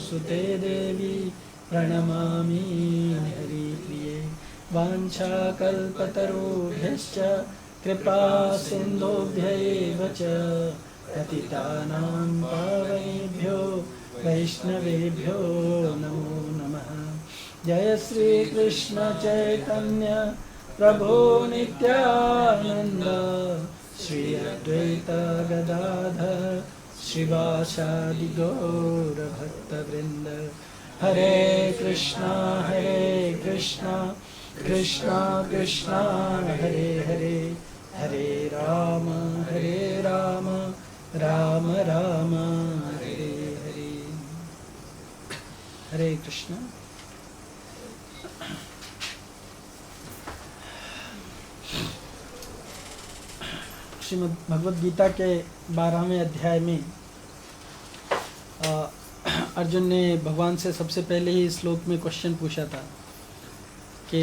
सुते देवी प्रणमामि हरिप्रिये। वाञ्छाकल्पतरुभ्यश्च कृपा सिन्धुभ्यैव च पतितानां पावनेभ्यो वैष्णवेभ्यो नमो नमः। जय श्री कृष्ण चैतन्य प्रभो नित्यानंद श्री अद्वैत गदाधर श्रीवासादि गौर भक्तवृंद। हरे कृष्णा कृष्णा कृष्णा हरे हरे, हरे राम राम राम हरे हरे। हरे कृष्ण। श्रीमद् भगवद गीता के 12वें अध्याय में अर्जुन ने भगवान से सबसे पहले ही श्लोक में क्वेश्चन पूछा था कि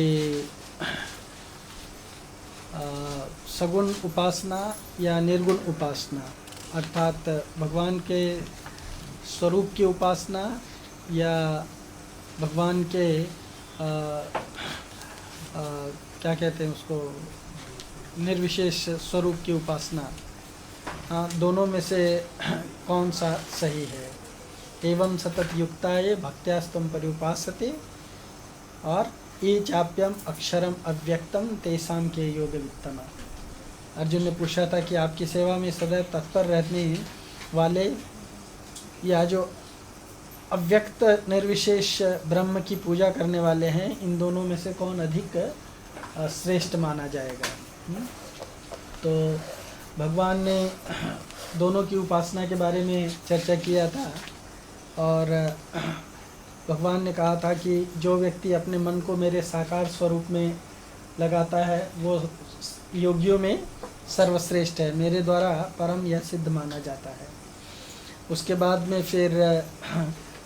सगुण उपासना या निर्गुण उपासना, अर्थात भगवान के स्वरूप की उपासना या भगवान के क्या कहते हैं उसको, निर्विशेष स्वरूप की उपासना, दोनों में से कौन सा सही है। एवं सतत युक्ताये भक्त्यास्तम पर्युपासते और ये चाप्यम अक्षरम अव्यक्तम तेसाम के योग वित्तम। अर्जुन ने पूछा था कि आपकी सेवा में सदैव तत्पर रहने वाले या जो अव्यक्त निर्विशेष ब्रह्म की पूजा करने वाले हैं, इन दोनों में से कौन अधिक श्रेष्ठ माना जाएगा। तो भगवान ने दोनों की उपासना के बारे में चर्चा किया था और भगवान ने कहा था कि जो व्यक्ति अपने मन को मेरे साकार स्वरूप में लगाता है वो योगियों में सर्वश्रेष्ठ है, मेरे द्वारा परम यह सिद्ध माना जाता है। उसके बाद में फिर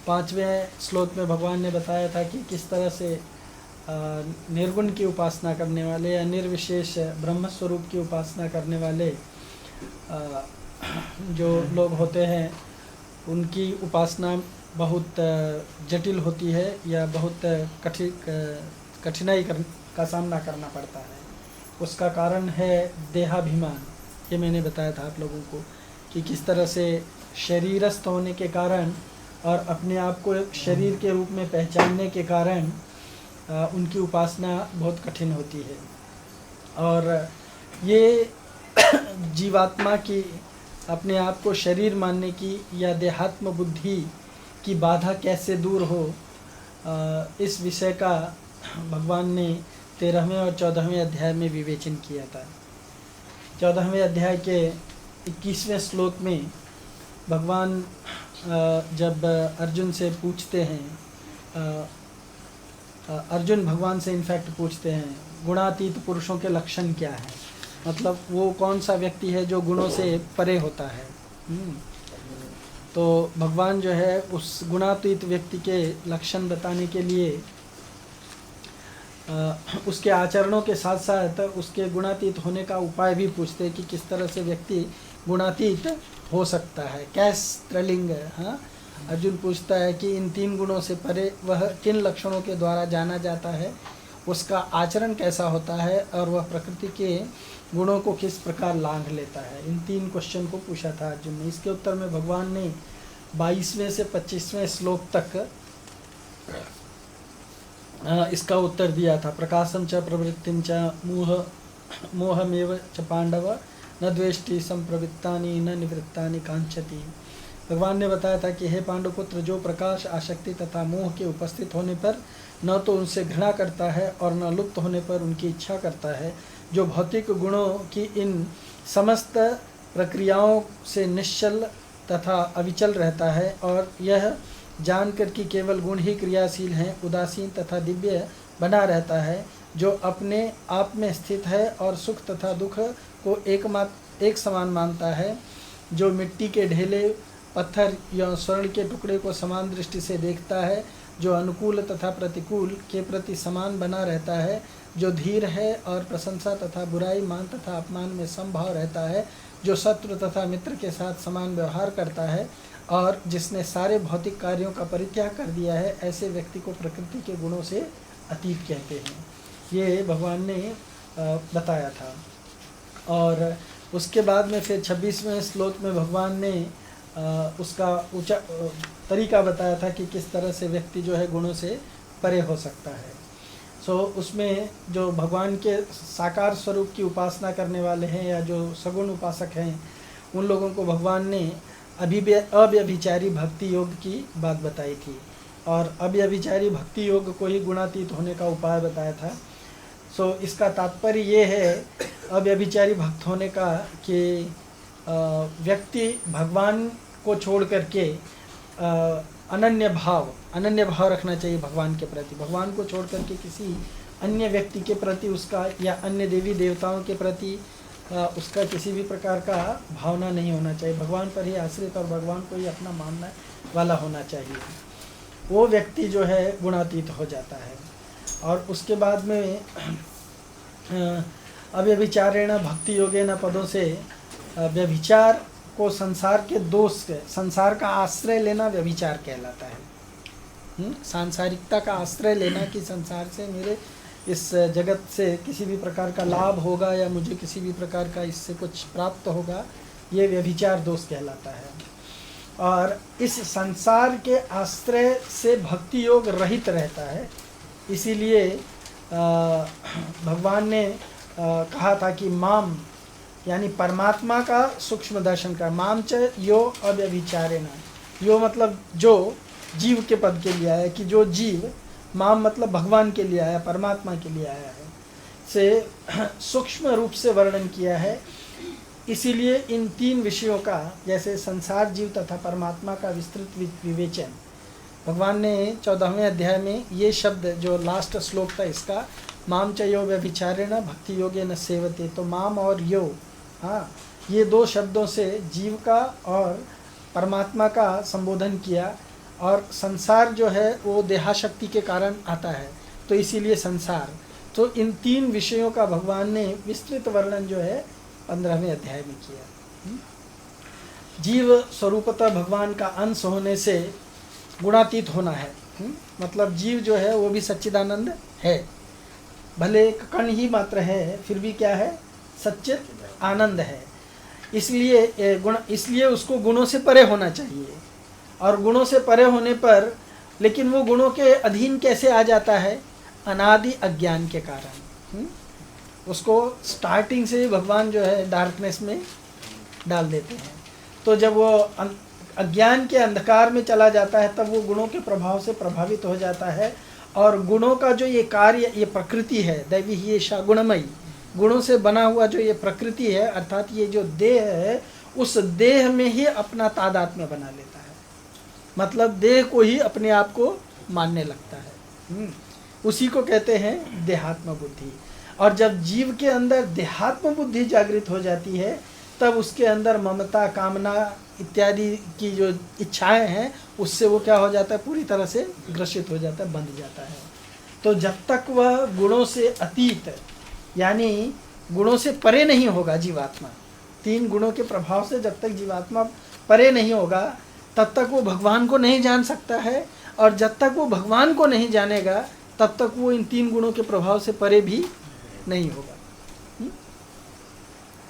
5वें श्लोक में भगवान ने बताया था कि किस तरह से निर्गुण की उपासना करने वाले या निर्विशेष ब्रह्म स्वरूप की उपासना करने वाले जो लोग होते हैं उनकी उपासना बहुत जटिल होती है या बहुत कठिनाई का सामना करना पड़ता है। उसका कारण है देहाभिमान। ये मैंने बताया था आप लोगों को कि किस तरह से शरीरस्थ होने के कारण और अपने आप को शरीर के रूप में पहचानने के कारण उनकी उपासना बहुत कठिन होती है। और ये जीवात्मा की अपने आप को शरीर मानने की या देहात्म बुद्धि की बाधा कैसे दूर हो, इस विषय का भगवान ने 13वें और 14वें अध्याय में विवेचन किया था। 14वें अध्याय के 21वें श्लोक में भगवान जब अर्जुन से पूछते हैं, अर्जुन भगवान से इनफैक्ट पूछते हैं गुणातीत पुरुषों के लक्षण क्या हैं, मतलब वो कौन सा व्यक्ति है जो गुणों से परे होता है। तो भगवान जो है उस गुणातीत व्यक्ति के लक्षण बताने के लिए उसके आचरणों के साथ साथ उसके गुणातीत होने का उपाय भी पूछते हैं कि किस तरह से व्यक्ति गुणातीत हो सकता है। कैस स्त्रीलिंग, हाँ, अर्जुन पूछता है कि इन 3 गुणों से परे वह किन लक्षणों के द्वारा जाना जाता है, उसका आचरण कैसा होता है और वह प्रकृति के गुणों को किस प्रकार लांघ लेता है। इन 3 क्वेश्चन को पूछा था अर्जुन ने। इसके उत्तर में भगवान ने 22वें से 25वें श्लोक तक इसका उत्तर दिया था। प्रकाशम च प्रवृत्तिम च मोहमेव च पांडव न द्वेष्टि संप्रवृत्तानि न निवृत्तानि कांक्षति। भगवान ने बताया था कि हे पांडुपुत्र, जो प्रकाश, आसक्ति तथा मोह के उपस्थित होने पर न तो उनसे घृणा करता है और न लुप्त होने पर उनकी इच्छा करता है, जो भौतिक गुणों की इन समस्त प्रक्रियाओं से निश्चल तथा अविचल रहता है और यह जानकर कि केवल गुण ही क्रियाशील हैं, उदासीन तथा दिव्य बना रहता है, जो अपने आप में स्थित है और सुख तथा दुख को एक समान मानता है, जो मिट्टी के ढेले, पत्थर या स्वर्ण के टुकड़े को समान दृष्टि से देखता है, जो अनुकूल तथा प्रतिकूल के प्रति समान बना रहता है, जो धीर है और प्रशंसा तथा बुराई, मान तथा अपमान में समभाव रहता है, जो शत्रु तथा मित्र के साथ समान व्यवहार करता है और जिसने सारे भौतिक कार्यों का परित्याग कर दिया है, ऐसे व्यक्ति को प्रकृति के गुणों से अतीत कहते हैं। ये भगवान ने बताया था। और उसके बाद में फिर 26वें श्लोक में भगवान ने उसका ऊंचा तरीका बताया था कि किस तरह से व्यक्ति जो है गुणों से परे हो सकता है। उसमें जो भगवान के साकार स्वरूप की उपासना करने वाले हैं या जो सगुण उपासक हैं, उन लोगों को भगवान ने अव्यभिचारी भक्ति योग की बात बताई थी, और अव्यभिचारी भक्ति योग को ही गुणातीत होने का उपाय बताया था। इसका तात्पर्य ये है अव्यभिचारी भक्त होने का कि व्यक्ति भगवान को छोड़ करके अनन्य भाव रखना चाहिए भगवान के प्रति। भगवान को छोड़ करके किसी अन्य व्यक्ति के प्रति उसका, या अन्य देवी देवताओं के प्रति उसका किसी भी प्रकार का भावना नहीं होना चाहिए। भगवान पर ही आश्रित और भगवान को ही अपना मानने वाला होना चाहिए। वो व्यक्ति जो है गुणातीत हो जाता है। और उसके बाद में अव्यभिचारेण भक्ति योगेन पदों से व्यभिचार को संसार के दोष, संसार का आश्रय लेना व्यभिचार कहलाता है। सांसारिकता का आश्रय लेना कि संसार से मेरे इस जगत से किसी भी प्रकार का लाभ होगा या मुझे किसी भी प्रकार का इससे कुछ प्राप्त होगा, ये व्यभिचार दोष कहलाता है। और इस संसार के आश्रय से भक्ति योग रहित रहता है। इसीलिए भगवान ने कहा था कि माम यानी परमात्मा का सूक्ष्म दर्शन का, माम च यो अव्यभिचारेण, यो मतलब जो जीव के पद के लिए आया, कि जो जीव, माम मतलब भगवान के लिए आया, परमात्मा के लिए आया है, से सूक्ष्म रूप से वर्णन किया है। इसीलिए इन तीन विषयों का, जैसे संसार, जीव तथा परमात्मा का विस्तृत विवेचन भगवान ने 14वें अध्याय में ये शब्द जो लास्ट श्लोक था इसका, माम च यो व्यभिचारेण भक्ति योगेन सेवते, तो माम और यो, हाँ, ये दो शब्दों से जीव का और परमात्मा का संबोधन किया। और संसार जो है वो देहाशक्ति के कारण आता है, तो इसीलिए संसार। तो इन तीन विषयों का भगवान ने विस्तृत वर्णन जो है 15वें अध्याय में किया। जीव स्वरूपतः भगवान का अंश होने से गुणातीत होना है। मतलब जीव जो है वो भी सच्चिदानंद है, भले एक कण ही मात्र है, फिर भी क्या है, सच्चित आनंद है। इसलिए उसको गुणों से परे होना चाहिए। और गुणों से परे होने पर, लेकिन वो गुणों के अधीन कैसे आ जाता है, अनादि अज्ञान के कारण। उसको स्टार्टिंग से ही भगवान जो है डार्कनेस में डाल देते हैं। तो जब वो अज्ञान के अंधकार में चला जाता है, तब वो गुणों के प्रभाव से प्रभावित हो जाता है। और गुणों का जो ये कार्य, ये प्रकृति है, दैवी ही ऐशा गुणमयी, गुणों से बना हुआ जो ये प्रकृति है, अर्थात ये जो देह है, उस देह में ही अपना तादात्म्य बना लेता है। मतलब देह को ही अपने आप को मानने लगता है। उसी को कहते हैं देहात्म बुद्धि। और जब जीव के अंदर देहात्म बुद्धि जागृत हो जाती है, तब उसके अंदर ममता, कामना इत्यादि की जो इच्छाएं हैं, उससे वो क्या हो जाता है, पूरी तरह से ग्रसित हो जाता है, बंध जाता है। तो जब तक वह गुणों से अतीत यानी गुणों से परे नहीं होगा जीवात्मा, तीन गुणों के प्रभाव से जब तक जीवात्मा परे नहीं होगा, तब तक वो भगवान को नहीं जान सकता है। और जब तक वो भगवान को नहीं जानेगा, तब तक वो इन तीन गुणों के प्रभाव से परे भी नहीं होगा।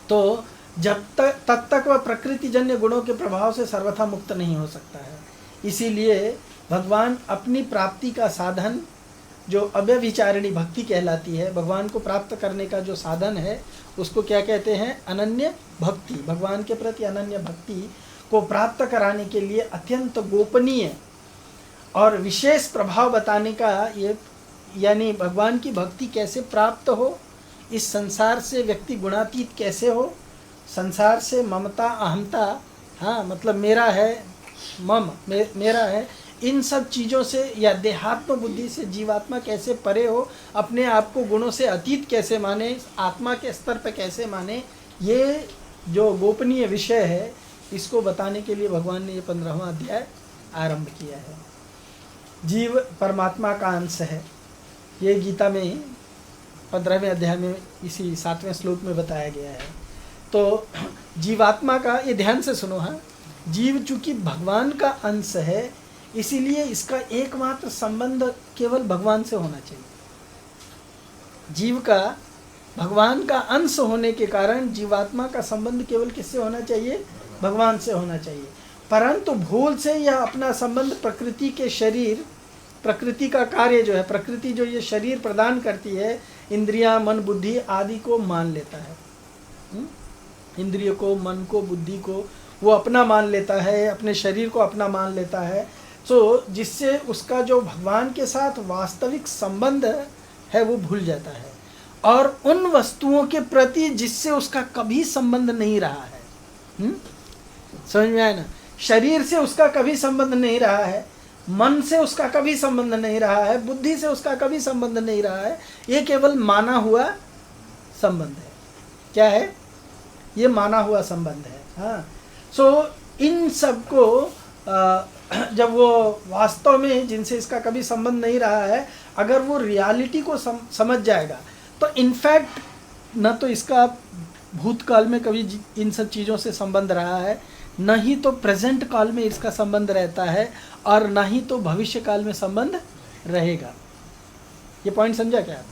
तो तब तक वह प्रकृति जन्य गुणों के प्रभाव से सर्वथा मुक्त नहीं हो सकता है। इसीलिए भगवान अपनी प्राप्ति का साधन, जो अव्यभिचारिणी भक्ति कहलाती है, भगवान को प्राप्त करने का जो साधन है, उसको क्या कहते हैं, अनन्य भक्ति। भगवान के प्रति अनन्य भक्ति को प्राप्त कराने के लिए अत्यंत गोपनीय और विशेष प्रभाव बताने का ये, यानी भगवान की भक्ति कैसे प्राप्त हो, इस संसार से व्यक्ति गुणातीत कैसे हो, संसार से ममता, अहंता, हाँ मतलब मेरा है, मेरा है, इन सब चीज़ों से या देहात्म बुद्धि से जीवात्मा कैसे परे हो, अपने आप को गुणों से अतीत कैसे माने, आत्मा के स्तर पर कैसे माने, ये जो गोपनीय विषय है, इसको बताने के लिए भगवान ने ये 15वां अध्याय आरंभ किया है। जीव परमात्मा का अंश है, ये गीता में 15वें अध्याय में इसी 7वें श्लोक में बताया गया है। तो जीवात्मा का, ये ध्यान से सुनो, हाँ, जीव चूंकि भगवान का अंश है, इसीलिए इसका एकमात्र संबंध केवल भगवान से होना चाहिए। जीव का भगवान का अंश होने के कारण जीवात्मा का संबंध केवल किससे होना चाहिए? भगवान से होना चाहिए। परंतु भूल से यह अपना संबंध प्रकृति के शरीर, प्रकृति का कार्य जो है, प्रकृति जो ये शरीर प्रदान करती है, इंद्रियां, मन, बुद्धि आदि को मान लेता है। इंद्रियों को, मन को, बुद्धि को वो अपना मान लेता है, अपने शरीर को अपना मान लेता है। तो जिससे उसका जो भगवान के साथ वास्तविक संबंध है वो भूल जाता है, और उन वस्तुओं के प्रति जिससे उसका कभी संबंध नहीं रहा है। समझ में आया ना? शरीर से उसका कभी संबंध नहीं रहा है, मन से उसका कभी संबंध नहीं रहा है, बुद्धि से उसका कभी संबंध नहीं रहा है। ये केवल माना हुआ संबंध है। क्या है? ये माना हुआ संबंध है। हाँ, सो इन सब को जब वो वास्तव में जिनसे इसका कभी संबंध नहीं रहा है, अगर वो रियलिटी को समझ जाएगा, तो इनफैक्ट न तो इसका भूतकाल में कभी इन सब चीज़ों से संबंध रहा है, न ही तो प्रेजेंट काल में इसका संबंध रहता है, और न ही तो भविष्य काल में संबंध रहेगा। ये पॉइंट समझा क्या?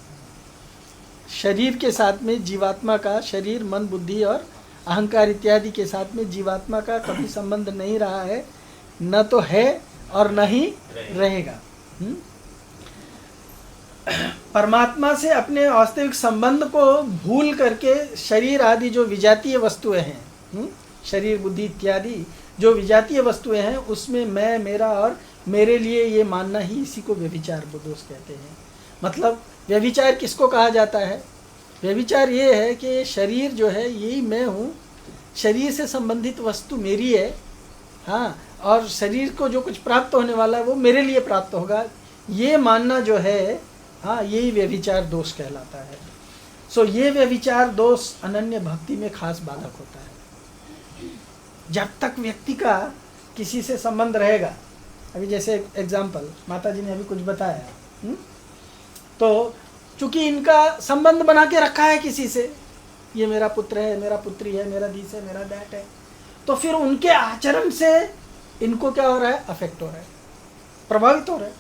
शरीर के साथ में जीवात्मा का, शरीर, मन, बुद्धि और अहंकार इत्यादि के साथ में जीवात्मा का कभी संबंध नहीं रहा है, न तो है और न ही रहेगा। परमात्मा से अपने वास्तविक संबंध को भूल करके शरीर आदि जो विजातीय वस्तुएं हैं, शरीर, बुद्धि इत्यादि जो विजातीय वस्तुएं हैं, उसमें मैं, मेरा और मेरे लिए ये मानना ही इसी को व्यभिचार दोष कहते हैं। मतलब व्यभिचार किसको कहा जाता है? व्यभिचार ये है कि शरीर जो है यही मैं हूँ, शरीर से संबंधित वस्तु मेरी है, हाँ, और शरीर को जो कुछ प्राप्त होने वाला है वो मेरे लिए प्राप्त होगा, ये मानना जो है, हाँ, यही व्यभिचार दोष कहलाता है। सो ये व्यभिचार दोष अनन्य भक्ति में खास बाधक होता है। जब तक व्यक्ति का किसी से संबंध रहेगा, अभी जैसे एग्जाम्पल माता जी ने अभी कुछ बताया, तो चूंकि इनका संबंध बना के रखा है किसी से, ये मेरा पुत्र है, मेरा पुत्री है, मेरा दिस है, मेरा दैट है, तो फिर उनके आचरण से इनको क्या हो रहा है? अफेक्ट हो रहा है, प्रभावित हो रहा है,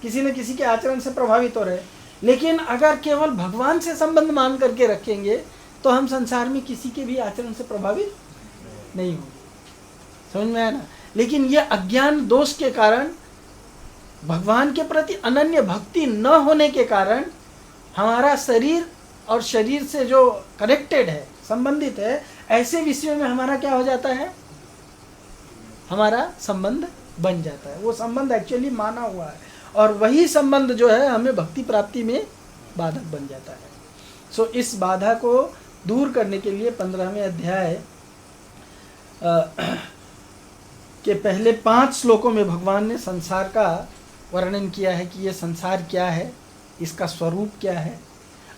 किसी न किसी के आचरण से प्रभावित हो रहे हैं। लेकिन अगर केवल भगवान से संबंध मान करके रखेंगे तो हम संसार में किसी के भी आचरण से प्रभावित नहीं होंगे। समझ में आया ना? लेकिन ये अज्ञान दोष के कारण, भगवान के प्रति अनन्य भक्ति न होने के कारण, हमारा शरीर और शरीर से जो कनेक्टेड है, संबंधित है, ऐसे विषयों में हमारा क्या हो जाता है? हमारा संबंध बन जाता है। वो संबंध एक्चुअली माना हुआ है, और वही संबंध जो है हमें भक्ति प्राप्ति में बाधक बन जाता है। सो इस बाधा को दूर करने के लिए 15वें अध्याय के पहले 5 श्लोकों में भगवान ने संसार का वर्णन किया है कि ये संसार क्या है, इसका स्वरूप क्या है,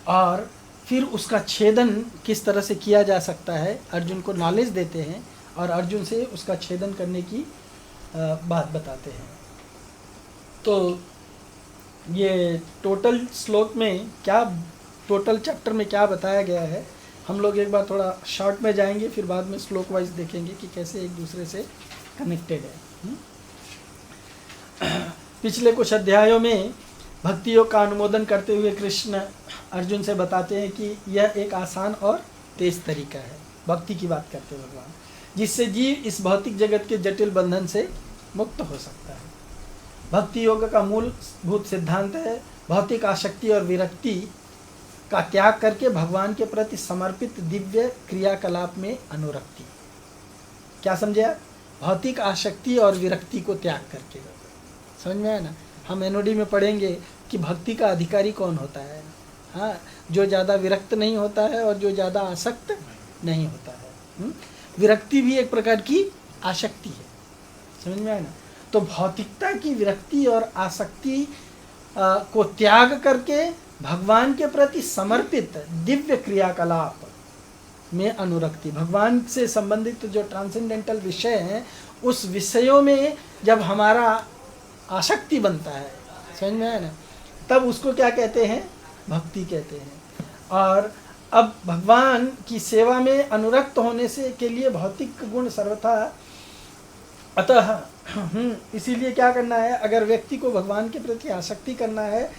और फिर उसका छेदन किस तरह से किया जा सकता है। अर्जुन को नॉलेज देते हैं और अर्जुन से उसका छेदन करने की बात बताते हैं। तो ये टोटल श्लोक में क्या, टोटल चैप्टर में क्या बताया गया है, हम लोग एक बार थोड़ा शॉर्ट में जाएंगे, फिर बाद में श्लोक वाइज देखेंगे कि कैसे एक दूसरे से कनेक्टेड है। पिछले कुछ अध्यायों में भक्ति योग का अनुमोदन करते हुए कृष्ण अर्जुन से बताते हैं कि यह एक आसान और तेज तरीका है, भक्ति की बात करते हैं भगवान, जिससे जीव इस भौतिक जगत के जटिल बंधन से मुक्त हो सकता है। भक्ति योग का मूलभूत सिद्धांत है भौतिक आसक्ति और विरक्ति का त्याग करके भगवान के प्रति समर्पित दिव्य क्रियाकलाप में अनुरक्ति। क्या समझे आप? भौतिक आसक्ति और विरक्ति को त्याग करके। समझ में आया ना? हम एनओडी में पढ़ेंगे कि भक्ति का अधिकारी कौन होता है। हाँ, जो ज़्यादा विरक्त नहीं होता है और जो ज़्यादा आसक्त नहीं होता है। विरक्ति भी एक प्रकार की आसक्ति है। समझ में आया ना? तो भौतिकता की विरक्ति और आसक्ति को त्याग करके भगवान के प्रति समर्पित दिव्य क्रियाकलाप में अनुरक्ति। भगवान से संबंधित जो ट्रांसेंडेंटल विषय हैं, उस विषयों में जब हमारा आसक्ति बनता है, समझ में आया ना, तब उसको क्या कहते हैं? भक्ति कहते हैं। और अब भगवान की सेवा में अनुरक्त होने से के लिए भौतिक गुण सर्वथा अतः इसीलिए क्या करना है, अगर व्यक्ति को भगवान के प्रति आसक्ति करना है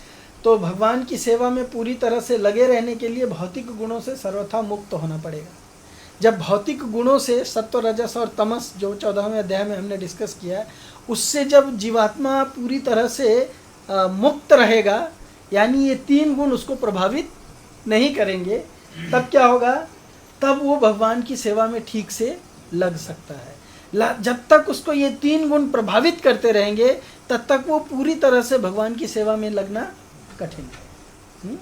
तो भगवान की सेवा में पूरी तरह से लगे रहने के लिए भौतिक गुणों से सर्वथा मुक्त होना पड़ेगा। जब भौतिक गुणों से सत्व, रजस और तमस, जो 14वें अध्याय में हमने डिस्कस किया है, उससे जब जीवात्मा पूरी तरह से मुक्त रहेगा, यानी ये 3 गुण उसको प्रभावित नहीं करेंगे, तब क्या होगा, तब वो भगवान की सेवा में ठीक से लग सकता है। जब तक उसको ये 3 गुण प्रभावित करते रहेंगे तब तक वो पूरी तरह से भगवान की सेवा में लगना कठिन है।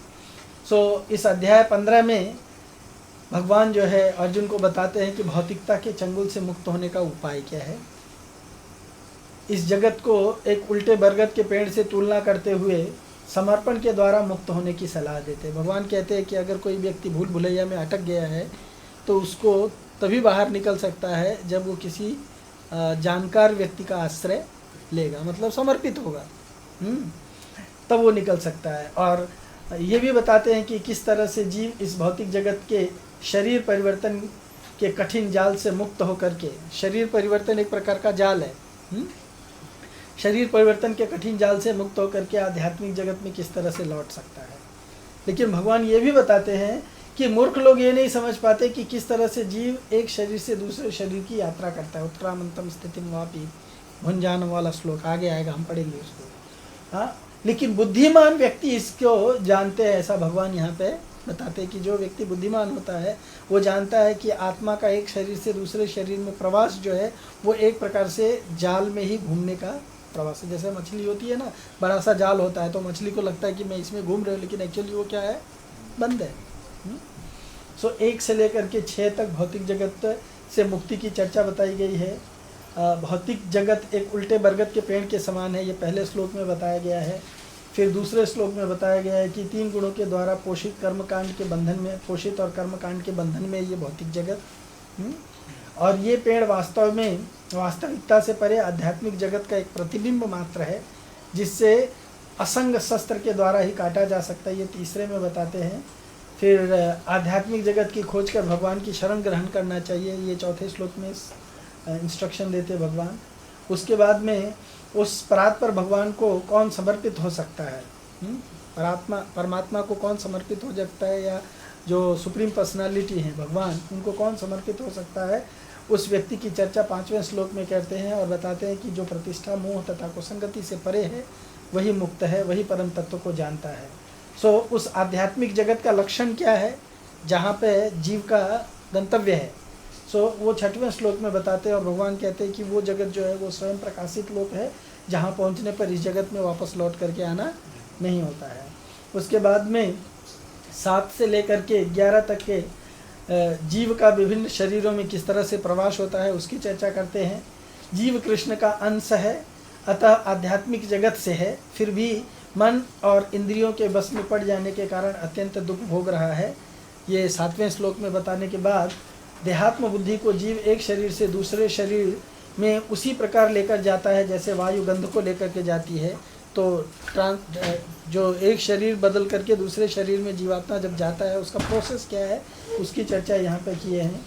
इस अध्याय 15 में भगवान जो है अर्जुन को बताते हैं कि भौतिकता के चंगुल से मुक्त होने का उपाय क्या है। इस जगत को एक उल्टे बरगद के पेड़ से तुलना करते हुए समर्पण के द्वारा मुक्त होने की सलाह देते हैं। भगवान कहते हैं कि अगर कोई व्यक्ति भूल भुलैया में अटक गया है तो उसको तभी बाहर निकल सकता है जब वो किसी जानकार व्यक्ति का आश्रय लेगा, मतलब समर्पित होगा, तब वो निकल सकता है। और ये भी बताते हैं कि किस तरह से जीव इस भौतिक जगत के शरीर परिवर्तन के कठिन जाल से मुक्त होकर के, शरीर परिवर्तन एक प्रकार का जाल है, शरीर परिवर्तन के कठिन जाल से मुक्त होकर के आध्यात्मिक जगत में किस तरह से लौट सकता है। लेकिन भगवान ये भी बताते हैं कि मूर्ख लोग ये नहीं समझ पाते कि किस तरह से जीव एक शरीर से दूसरे शरीर की यात्रा करता है। उत्क्रामंतम स्थितिम वापि भुंजान वाला श्लोक आगे आएगा, हम पढ़ेंगे उसको। हाँ, लेकिन बुद्धिमान व्यक्ति इसको जानते हैं, ऐसा भगवान यहाँ पे बताते हैं कि जो व्यक्ति बुद्धिमान होता है वो जानता है कि आत्मा का एक शरीर से दूसरे शरीर में प्रवास जो है वो एक प्रकार से जाल में ही घूमने का प्रवास है। जैसे मछली होती है ना, बड़ा सा जाल होता है तो मछली को लगता है कि मैं इसमें घूम रहा हूँ, लेकिन एक्चुअली वो क्या है, बंद है। 1 से लेकर के 6 तक भौतिक जगत से मुक्ति की चर्चा बताई गई है। भौतिक जगत एक उल्टे बरगद के पेड़ के समान है, ये पहले श्लोक में बताया गया है। फिर दूसरे श्लोक में बताया गया है कि 3 गुणों के द्वारा पोषित कर्मकांड के बंधन में, पोषित और कर्मकांड के बंधन में ये भौतिक जगत। और ये पेड़ वास्तव में वास्तविकता से परे आध्यात्मिक जगत का एक प्रतिबिंब मात्र है, जिससे असंग शस्त्र के द्वारा ही काटा जा सकता है, ये तीसरे में बताते हैं। फिर आध्यात्मिक जगत की खोज कर भगवान की शरण ग्रहण करना चाहिए, ये 4थे श्लोक में इंस्ट्रक्शन देते भगवान। उसके बाद में उस परात पर भगवान को कौन समर्पित हो सकता है, परमात्मा को कौन समर्पित हो सकता है, या जो सुप्रीम पर्सनालिटी हैं भगवान, उनको कौन समर्पित हो सकता है, उस व्यक्ति की चर्चा 5वें श्लोक में करते हैं और बताते हैं कि जो प्रतिष्ठा, मोह तथा कुसंगति से परे है वही मुक्त है, वही परम तत्व को जानता है। उस आध्यात्मिक जगत का लक्षण क्या है जहाँ पे जीव का गंतव्य है, वो 6वें श्लोक में बताते हैं। और भगवान कहते हैं कि वो जगत जो है वो स्वयं प्रकाशित लोक है, जहाँ पहुँचने पर इस जगत में वापस लौट करके आना नहीं होता है। उसके बाद में 7 से लेकर के 11 तक के जीव का विभिन्न शरीरों में किस तरह से प्रवास होता है उसकी चर्चा करते हैं। जीव कृष्ण का अंश है, अतः आध्यात्मिक जगत से है, फिर भी मन और इंद्रियों के बस में पड़ जाने के कारण अत्यंत दुख भोग रहा है। ये 7वें श्लोक में बताने के बाद देहात्म बुद्धि को जीव एक शरीर से दूसरे शरीर में उसी प्रकार लेकर जाता है जैसे वायु गंध को लेकर के जाती है। तो जो एक शरीर बदल करके दूसरे शरीर में जीवात्मा जब जाता है उसका प्रोसेस क्या है उसकी चर्चा यहाँ पे किए हैं।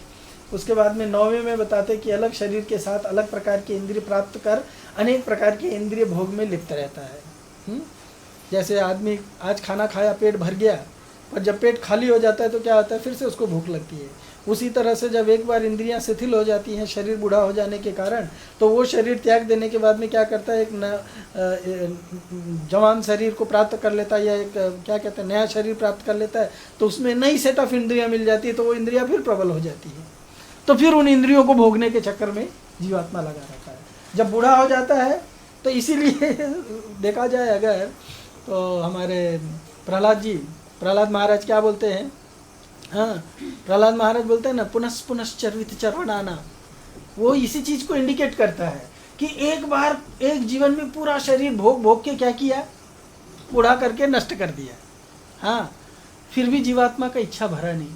उसके बाद में 9वें में बताते हैं कि अलग शरीर के साथ अलग प्रकार के इंद्रिय प्राप्त कर अनेक प्रकार के इंद्रिय भोग में लिप्त रहता है। जैसे आदमी आज खाना खाया, पेट भर गया, और जब पेट खाली हो जाता है तो क्या होता है, फिर से उसको भूख लगती है। उसी तरह से जब एक बार इंद्रियां शिथिल हो जाती हैं शरीर बूढ़ा हो जाने के कारण, तो वो शरीर त्याग देने के बाद में क्या करता है, एक जवान शरीर को प्राप्त कर लेता है, या एक क्या कहते हैं नया शरीर प्राप्त कर लेता है। तो उसमें नई सेट ऑफ इंद्रियां मिल जाती है, तो वो इंद्रियां फिर प्रबल हो जाती है। तो फिर उन इंद्रियों को भोगने के चक्कर में जीवात्मा लगा रहता है जब बूढ़ा हो जाता है। तो इसीलिए देखा जाए अगर, तो हमारे प्रहलाद महाराज क्या बोलते हैं, हाँ प्रहलाद महाराज बोलते हैं ना, पुनश्चर्वित चर्वणाना, वो इसी चीज़ को इंडिकेट करता है कि एक बार एक जीवन में पूरा शरीर भोग के क्या किया, बूढ़ा करके नष्ट कर दिया। हाँ, फिर भी जीवात्मा का इच्छा भरा नहीं।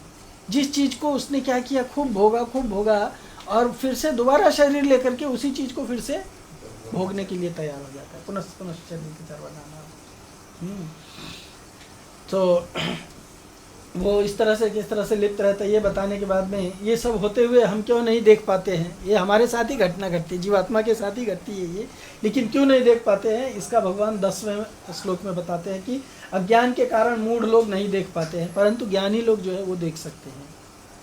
जिस चीज़ को उसने क्या किया, खूब भोगा और फिर से दोबारा शरीर लेकर के उसी चीज़ को फिर से भोगने के लिए तैयार हो जाता है। पुनश्चर्वित चर्वणाना। तो वो इस तरह से किस तरह से लिप्त रहता है, ये बताने के बाद में ये सब होते हुए हम क्यों नहीं देख पाते हैं, ये हमारे साथ ही घटना घटती है, जीवात्मा के साथ ही घटती है ये, लेकिन क्यों नहीं देख पाते हैं, इसका भगवान 10वें श्लोक में बताते हैं कि अज्ञान के कारण मूढ़ लोग नहीं देख पाते हैं, परंतु ज्ञानी लोग जो है वो देख सकते हैं।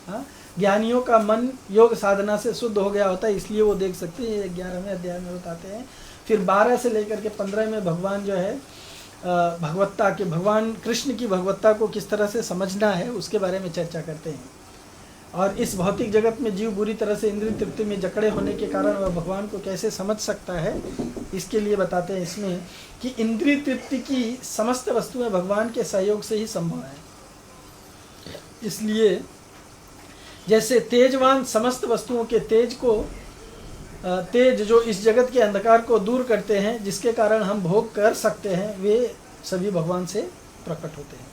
हाँ, ज्ञानियों का मन योग साधना से शुद्ध हो गया होता है, इसलिए वो देख सकते हैं। 11वें अध्याय में बताते हैं। फिर 12 से लेकर के 15 में भगवान जो है भगवत्ता के, भगवान कृष्ण की भगवत्ता को किस तरह से समझना है उसके बारे में चर्चा करते हैं। और इस भौतिक जगत में जीव बुरी तरह से इंद्रिय तृप्ति में जकड़े होने के कारण वह भगवान को कैसे समझ सकता है, इसके लिए बताते हैं इसमें कि इंद्रिय तृप्ति की समस्त वस्तुएं भगवान के सहयोग से ही संभव है। इसलिए जैसे तेजवान समस्त वस्तुओं के तेज को, तेज जो इस जगत के अंधकार को दूर करते हैं, जिसके कारण हम भोग कर सकते हैं, वे सभी भगवान से प्रकट होते हैं।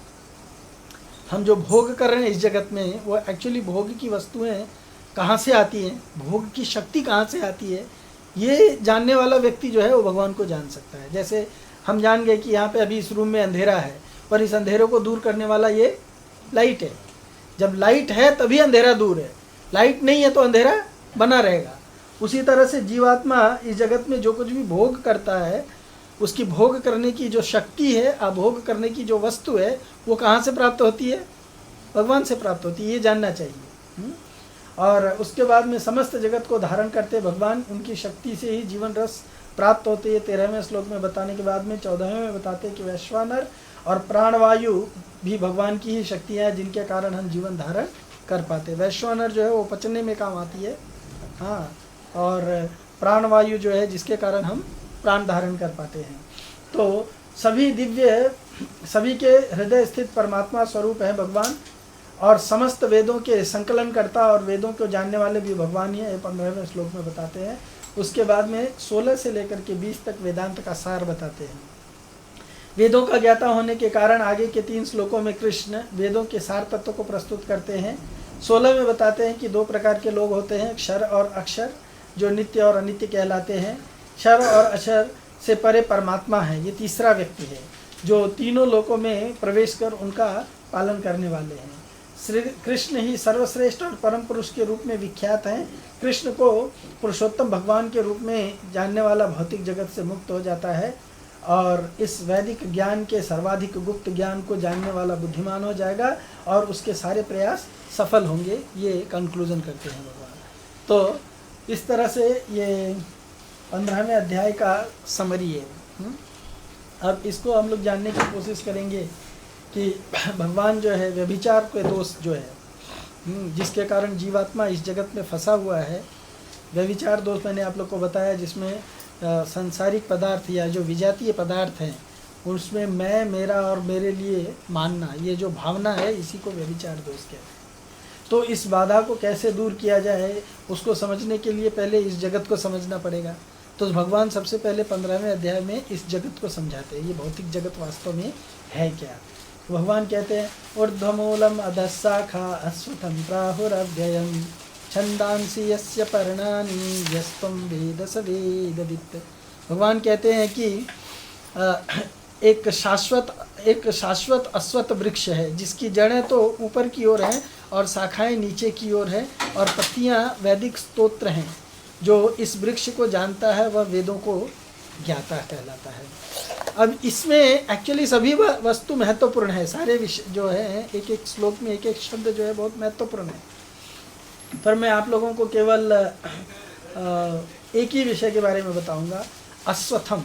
हम जो भोग कर रहे हैं इस जगत में, वो एक्चुअली भोग की वस्तुएं कहाँ से आती हैं, भोग की शक्ति कहाँ से आती है, ये जानने वाला व्यक्ति जो है वो भगवान को जान सकता है। जैसे हम जान गए कि यहाँ पे अभी इस रूम में अंधेरा है, पर इस अंधेरे को दूर करने वाला ये लाइट है। जब लाइट है तभी अंधेरा दूर है, लाइट नहीं है तो अंधेरा बना रहेगा। उसी तरह से जीवात्मा इस जगत में जो कुछ भी भोग करता है, उसकी भोग करने की जो शक्ति है, अभोग करने की जो वस्तु है, वो कहाँ से प्राप्त होती है, भगवान से प्राप्त होती है, ये जानना चाहिए। और उसके बाद में समस्त जगत को धारण करते भगवान, उनकी शक्ति से ही जीवन रस प्राप्त होते है। 13वें श्लोक में बताने के बाद में 14वें में बताते हैं कि वैश्वानर और प्राणवायु भी भगवान की ही शक्तियाँ हैं, जिनके कारण हम जीवन धारण कर पाते। वैश्वानर जो है वो पचने में काम आती है, हाँ, और प्राणवायु जो है जिसके कारण हम प्राण धारण कर पाते हैं। तो सभी दिव्य, सभी के हृदय स्थित परमात्मा स्वरूप है भगवान, और समस्त वेदों के संकलन करता और वेदों को जानने वाले भी भगवान ही है, 15वें श्लोक में बताते हैं। उसके बाद में 16 से लेकर के 20 तक वेदांत का सार बताते हैं। वेदों का ज्ञाता होने के कारण आगे के 3 श्लोकों में कृष्ण वेदों के सार तत्व को प्रस्तुत करते हैं। 16 में बताते हैं कि 2 प्रकार के लोग होते हैं, क्षर और अक्षर, जो नित्य और अनित्य कहलाते हैं। क्षर और अक्षर से परे परमात्मा है, ये तीसरा व्यक्ति है जो तीनों लोकों में प्रवेश कर उनका पालन करने वाले हैं। श्री कृष्ण ही सर्वश्रेष्ठ और परम पुरुष के रूप में विख्यात हैं। कृष्ण को पुरुषोत्तम भगवान के रूप में जानने वाला भौतिक जगत से मुक्त हो जाता है, और इस वैदिक ज्ञान के सर्वाधिक गुप्त ज्ञान को जानने वाला बुद्धिमान हो जाएगा, और उसके सारे प्रयास सफल होंगे, ये कंक्लूजन करते हैं भगवान। तो इस तरह से ये 15वें अध्याय का समरी है। अब इसको हम लोग जानने की कोशिश करेंगे कि भगवान जो है व्यभिचार के दोष जो है, जिसके कारण जीवात्मा इस जगत में फंसा हुआ है, व्यभिचार दोष मैंने आप लोग को बताया, जिसमें सांसारिक पदार्थ या जो विजातीय पदार्थ हैं उसमें मैं, मेरा और मेरे लिए मानना, ये जो भावना है, इसी को व्यभिचार दोष कहते हैं। तो इस बाधा को कैसे दूर किया जाए, उसको समझने के लिए पहले इस जगत को समझना पड़ेगा। तो भगवान सबसे पहले 15वें अध्याय में इस जगत को समझाते हैं, ये भौतिक जगत वास्तव में है क्या। भगवान कहते हैं ऊर्ध्वमूलम अधस्शाखा अश्वत्थं प्राहुरव्ययम् छंदांसि यस्य पर्णानि यस्त्वं वेद स वेदवित्। भगवान कहते हैं कि एक शाश्वत अश्वत्थ वृक्ष है, जिसकी जड़ें तो ऊपर की ओर हैं और शाखाएं नीचे की ओर हैं, और पत्तियां वैदिक स्तोत्र हैं। जो इस वृक्ष को जानता है वह वेदों को ज्ञाता कहलाता है। अब इसमें एक्चुअली सभी वस्तु महत्वपूर्ण है, सारे विषय जो है, एक एक श्लोक में एक एक शब्द जो है बहुत महत्वपूर्ण है, पर मैं आप लोगों को केवल एक ही विषय के बारे में बताऊंगा, अश्वत्थम।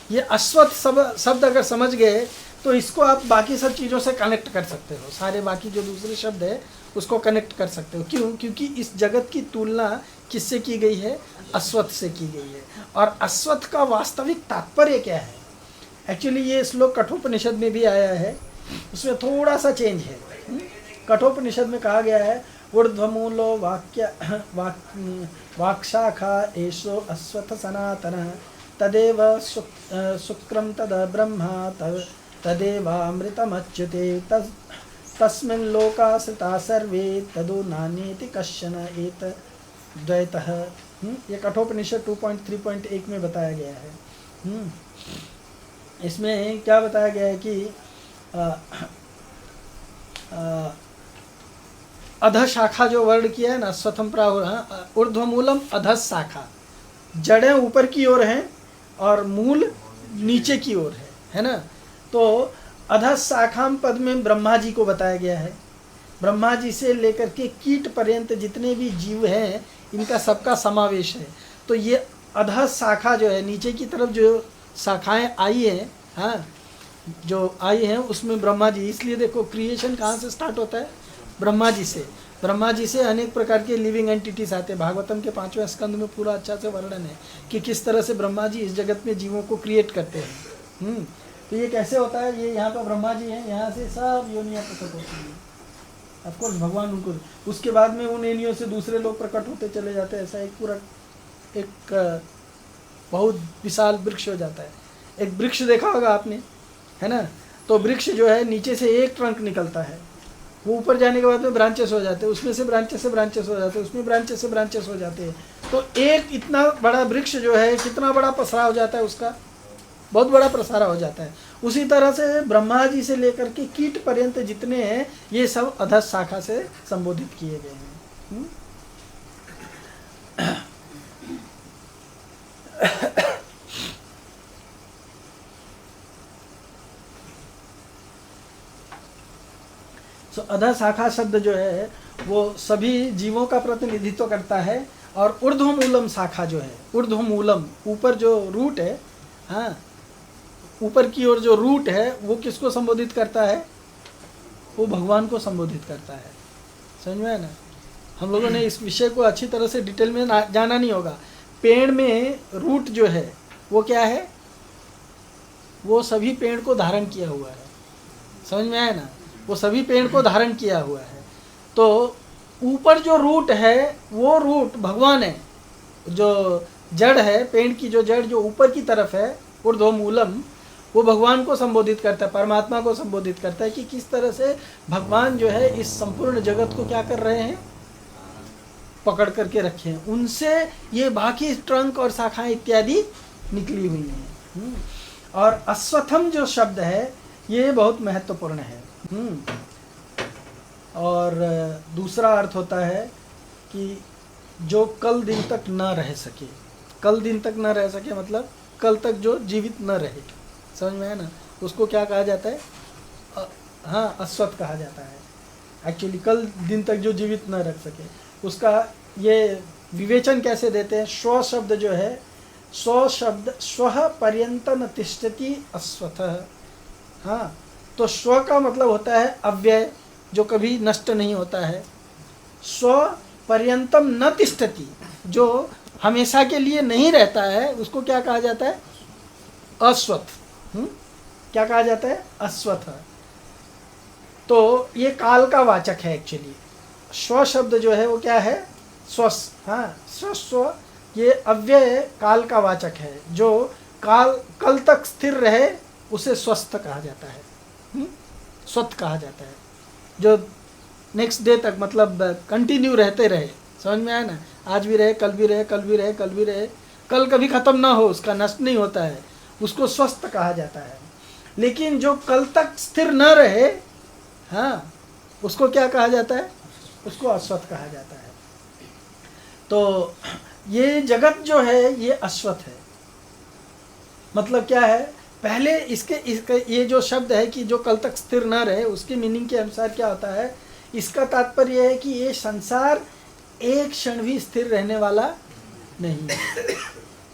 ये अश्वत्थ शब्द अगर समझ गए तो इसको आप बाकी सब चीज़ों से कनेक्ट कर सकते हो, सारे बाकी जो दूसरे शब्द है उसको कनेक्ट कर सकते हो। क्यों? क्योंकि इस जगत की तुलना किससे की गई है? अश्वत्थ से की गई है। और अश्वत्थ का वास्तविक तात्पर्य क्या है? एक्चुअली ये श्लोक कठोपनिषद में भी आया है, उसमें थोड़ा सा चेंज है। कठोपनिषद में कहा गया है ऊर्ध्वमूलो वाक्शाखा एषो अश्वत्थ सनातनः तदेव शुक्रम तद ब्रह्मा तदेवामृतमच्युते तस्मिन् लोकाश्रिता सर्वे तदो नान्येति कश्चन एत द्वैतः। ये कठोपनिषद 2.3.1 में बताया गया है। इसमें क्या बताया गया है कि अध शाखा जो वर्ण किया है ना, स्वथम प्राहुर, ऊर्ध्वमूलम अध शाखा, जड़ें ऊपर की ओर हैं और मूल नीचे की ओर है ना। तो अध शाखाम पद में ब्रह्मा जी को बताया गया है। ब्रह्मा जी से लेकर के कीट पर्यंत जितने भी जीव हैं इनका सबका समावेश है। तो ये अध शाखा जो है, नीचे की तरफ जो शाखाएं आई हैं, हाँ जो आई हैं उसमें ब्रह्मा जी, इसलिए देखो क्रिएशन कहाँ से स्टार्ट होता है, ब्रह्मा जी से। ब्रह्मा जी से अनेक प्रकार के लिविंग एंटिटीज आते हैं। भागवतम के 5वें स्कंद में पूरा अच्छा से वर्णन है कि किस तरह से ब्रह्मा जी इस जगत में जीवों को क्रिएट करते हैं। तो ये कैसे होता है, ये यहाँ पर ब्रह्मा जी हैं, यहाँ से सब योनियाँ प्रकट होती हैं। ऑफकोर्स भगवान उनको, उसके बाद में उन योनियों से दूसरे लोग प्रकट होते चले जाते हैं। ऐसा एक पूरा एक बहुत विशाल वृक्ष हो जाता है। एक वृक्ष देखा होगा आपने, है ना। तो वृक्ष जो है नीचे से एक ट्रंक निकलता है, वो ऊपर जाने के बाद में ब्रांचेस हो जाते हैं, उसमें से ब्रांचेस हो जाते हैं, उसमें ब्रांचेस से ब्रांचेस हो जाते हैं। तो एक इतना बड़ा वृक्ष जो है कितना बड़ा पसरा हो जाता है, उसका बहुत बड़ा प्रसारा हो जाता है। उसी तरह से ब्रह्मा जी से लेकर के कीट पर्यंत जितने हैं ये सब अधः शाखा से संबोधित किए गए हैं। तो अधः शाखा शब्द जो है वो सभी जीवों का प्रतिनिधित्व करता है। और ऊर्ध्वमूलम शाखा जो है, ऊर्ध्वमूलम ऊपर जो रूट है, हाँ ऊपर की ओर जो रूट है वो किसको संबोधित करता है, वो भगवान को संबोधित करता है। समझ में है ना। हम लोगों ने इस विषय को अच्छी तरह से डिटेल में जाना नहीं होगा। पेड़ में रूट जो है वो क्या है, वो सभी पेड़ को धारण किया हुआ है। समझ में आया ना, वो सभी पेड़ को धारण किया हुआ है। तो ऊपर जो रूट है वो रूट भगवान है। जो जड़ है, पेड़ की जो जड़ जो ऊपर की तरफ है, ऊर्ध्वमूलम, वो भगवान को संबोधित करता है, परमात्मा को संबोधित करता है कि किस तरह से भगवान जो है इस संपूर्ण जगत को क्या कर रहे हैं, पकड़ करके रखे हैं। उनसे ये बाकी ट्रंक और शाखाएं इत्यादि निकली हुई हैं। और अश्वत्थम जो शब्द है ये बहुत महत्वपूर्ण है। और दूसरा अर्थ होता है कि जो कल दिन तक न रह सके। कल दिन तक न रह सके मतलब कल तक जो जीवित न रहे। समझ में है ना, उसको क्या कहा जाता है, हाँ अश्वत्थ कहा जाता है। एक्चुअली कल दिन तक जो जीवित न रख सके, उसका ये विवेचन कैसे देते हैं। स्व शब्द जो है, स्व शब्द स्वः पर्यंतन तिष्ठति अश्वत्थः। हाँ, तो स्व का मतलब होता है अव्यय, जो कभी नष्ट नहीं होता है। स्व पर्यंतम न तिष्ठति, जो हमेशा के लिए नहीं रहता है, उसको क्या कहा जाता है, अश्वत्थ। क्या कहा जाता है, अश्वत्थ। तो ये काल का वाचक है एक्चुअली। स्व शब्द जो है वो क्या है, स्वस, हाँ स्व, ये अव्यय काल का वाचक है। जो काल कल तक स्थिर रहे उसे स्वस्थ कहा जाता है, स्वस्थ कहा जाता है। जो नेक्स्ट डे तक मतलब कंटिन्यू रहते रहे। समझ में आया ना, आज भी रहे, कल भी रहे, कल भी रहे, कल भी रहे, कल कभी ख़त्म ना हो, उसका नष्ट नहीं होता है, उसको स्वस्थ कहा जाता है। लेकिन जो कल तक स्थिर न रहे, हाँ उसको क्या कहा जाता है, उसको अश्वत्थ कहा जाता है। तो ये जगत जो है ये अश्वत्थ है। मतलब क्या है, पहले इसके ये जो शब्द है कि जो कल तक स्थिर न रहे, उसके मीनिंग के अनुसार क्या होता है, इसका तात्पर्य है कि ये संसार एक क्षण भी स्थिर रहने वाला नहीं है।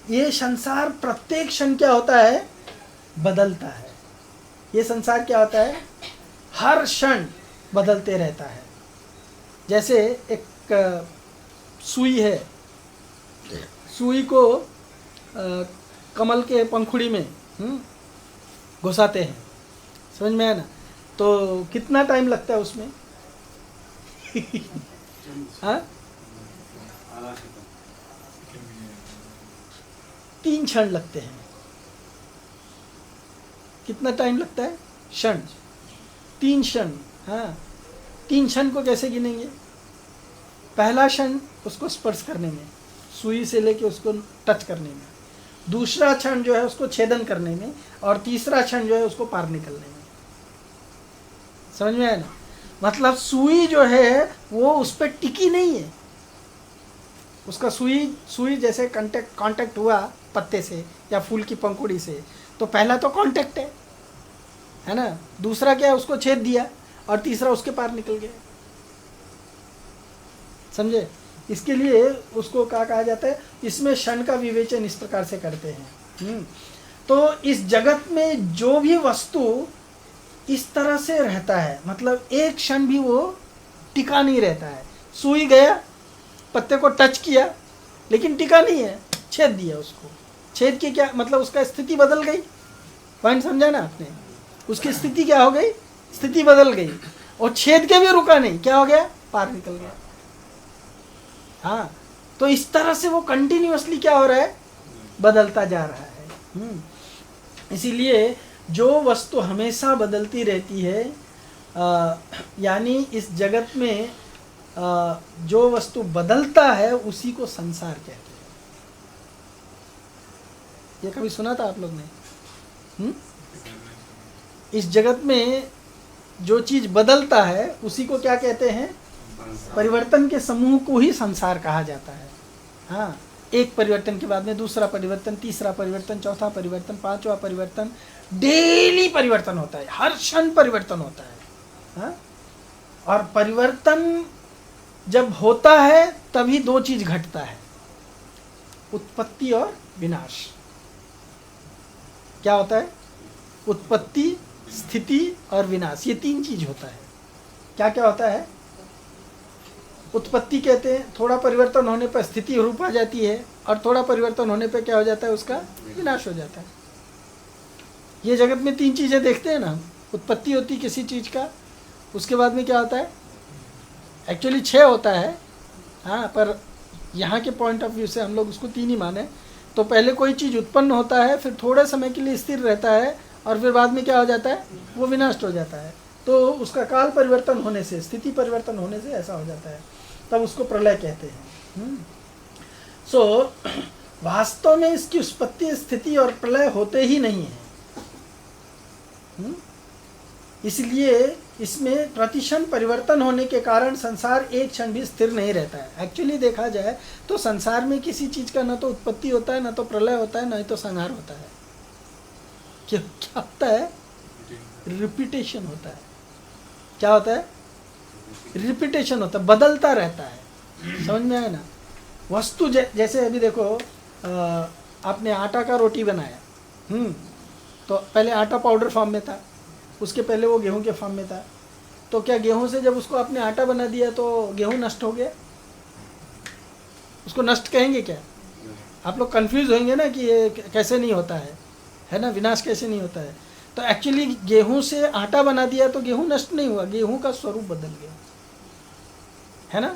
ये संसार प्रत्येक क्षण क्या होता है, बदलता है। ये संसार क्या होता है, हर क्षण बदलते रहता है। जैसे एक सुई है, सुई को कमल के पंखुड़ी में घुसाते हैं। समझ में आया ना, तो कितना टाइम लगता है उसमें हाँ 3 क्षण लगते हैं। कितना टाइम लगता है, क्षण, 3 क्षण। हाँ 3 क्षण को कैसे गिनेंगे, पहला क्षण उसको स्पर्श करने में, सुई से लेके उसको टच करने में, दूसरा क्षण जो है उसको छेदन करने में, और तीसरा क्षण जो है उसको पार निकलने में। समझ में आया ना। मतलब सुई जो है वो उस पर टिकी नहीं है। उसका सुई जैसे कांटेक्ट हुआ पत्ते से या फूल की पंखुड़ी से, तो पहला तो कांटेक्ट है ना, दूसरा क्या है, उसको छेद दिया, और तीसरा उसके पार निकल गया। समझे? इसके लिए उसको क्या कहा जाता है, इसमें क्षण का विवेचन इस प्रकार से करते हैं। तो इस जगत में जो भी वस्तु इस तरह से रहता है, मतलब एक क्षण भी वो टिका नहीं रहता है। सुई गया, पत्ते को टच किया, लेकिन टिका नहीं है, छेद दिया उसको। छेद के क्या मतलब, उसका स्थिति बदल गई। पॉइंट समझा ना आपने? उसकी स्थिति क्या हो गई, स्थिति बदल गई, और छेद के भी रुका नहीं, क्या हो गया, पार निकल गया। हाँ, तो इस तरह से वो कंटिन्यूअसली क्या हो रहा है, बदलता जा रहा है। इसीलिए जो वस्तु हमेशा बदलती रहती है, यानी इस जगत में जो वस्तु बदलता है उसी को संसार कहते हैं। ये कभी सुना था आप लोग ने? इस जगत में जो चीज बदलता है उसी को क्या कहते हैं, परिवर्तन के समूह को ही संसार कहा जाता है। हाँ, एक परिवर्तन के बाद में दूसरा परिवर्तन, तीसरा परिवर्तन, चौथा परिवर्तन, पांचवा परिवर्तन, डेली परिवर्तन होता है, हर क्षण परिवर्तन होता है। हाँ? और परिवर्तन जब होता है तभी दो चीज घटता है, उत्पत्ति और विनाश। क्या होता है, उत्पत्ति, स्थिति और विनाश, ये तीन चीज होता है। क्या क्या होता है, उत्पत्ति कहते हैं, थोड़ा परिवर्तन होने पर स्थिति रूप आ जाती है, और थोड़ा परिवर्तन होने पर क्या हो जाता है, उसका विनाश हो जाता है। ये जगत में तीन चीजें देखते हैं ना, उत्पत्ति होती किसी चीज का, उसके बाद में क्या होता है, एक्चुअली 6 होता है। हाँ, पर यहाँ के पॉइंट ऑफ व्यू से हम लोग उसको 3 ही माने। तो पहले कोई चीज़ उत्पन्न होता है, फिर थोड़े समय के लिए स्थिर रहता है, और फिर बाद में क्या हो जाता है, वो विनष्ट हो जाता है। तो उसका काल परिवर्तन होने से, स्थिति परिवर्तन होने से ऐसा हो जाता है, तब उसको प्रलय कहते हैं। सो वास्तव में इसकी उत्पत्ति, स्थिति और प्रलय होते ही नहीं है। इसलिए इसमें प्रतिक्षण परिवर्तन होने के कारण संसार एक क्षण भी स्थिर नहीं रहता है। एक्चुअली देखा जाए तो संसार में किसी चीज का न तो उत्पत्ति होता है, न तो प्रलय होता है, न ही तो संहार होता है। क्या होता है, रिपीटेशन होता है। क्या होता है, रिपीटेशन होता है, बदलता रहता है। समझ में आया ना? वस्तु जैसे अभी देखो, आपने आटा का रोटी बनाया, तो पहले आटा पाउडर फॉर्म में था, उसके पहले वो गेहूं के फॉर्म में था। तो क्या गेहूं से जब उसको आपने आटा बना दिया तो गेहूं नष्ट हो गया? उसको नष्ट कहेंगे क्या? आप लोग कंफ्यूज होंगे ना कि ये कैसे नहीं होता है ना, विनाश कैसे नहीं होता है। तो एक्चुअली गेहूं से आटा बना दिया तो गेहूं नष्ट नहीं हुआ, गेहूं का स्वरूप बदल गया, है ना।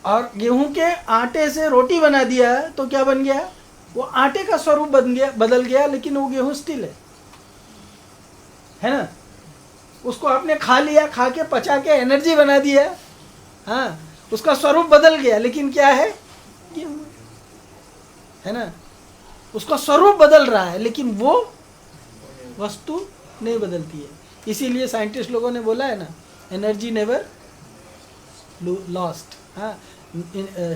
और गेहूं के आटे से रोटी बना दिया तो क्या बन गया, वो आटे का स्वरूप बदल गया, लेकिन वो गेहूं स्टिल है ना। उसको आपने खा लिया, खा के पचा के एनर्जी बना दिया, हाँ, उसका स्वरूप बदल गया, लेकिन क्या है, गेहूं है ना। उसका स्वरूप बदल रहा है, लेकिन वो वस्तु नहीं बदलती है। इसीलिए साइंटिस्ट लोगों ने बोला है ना, एनर्जी नेवर लॉस्ट। हाँ,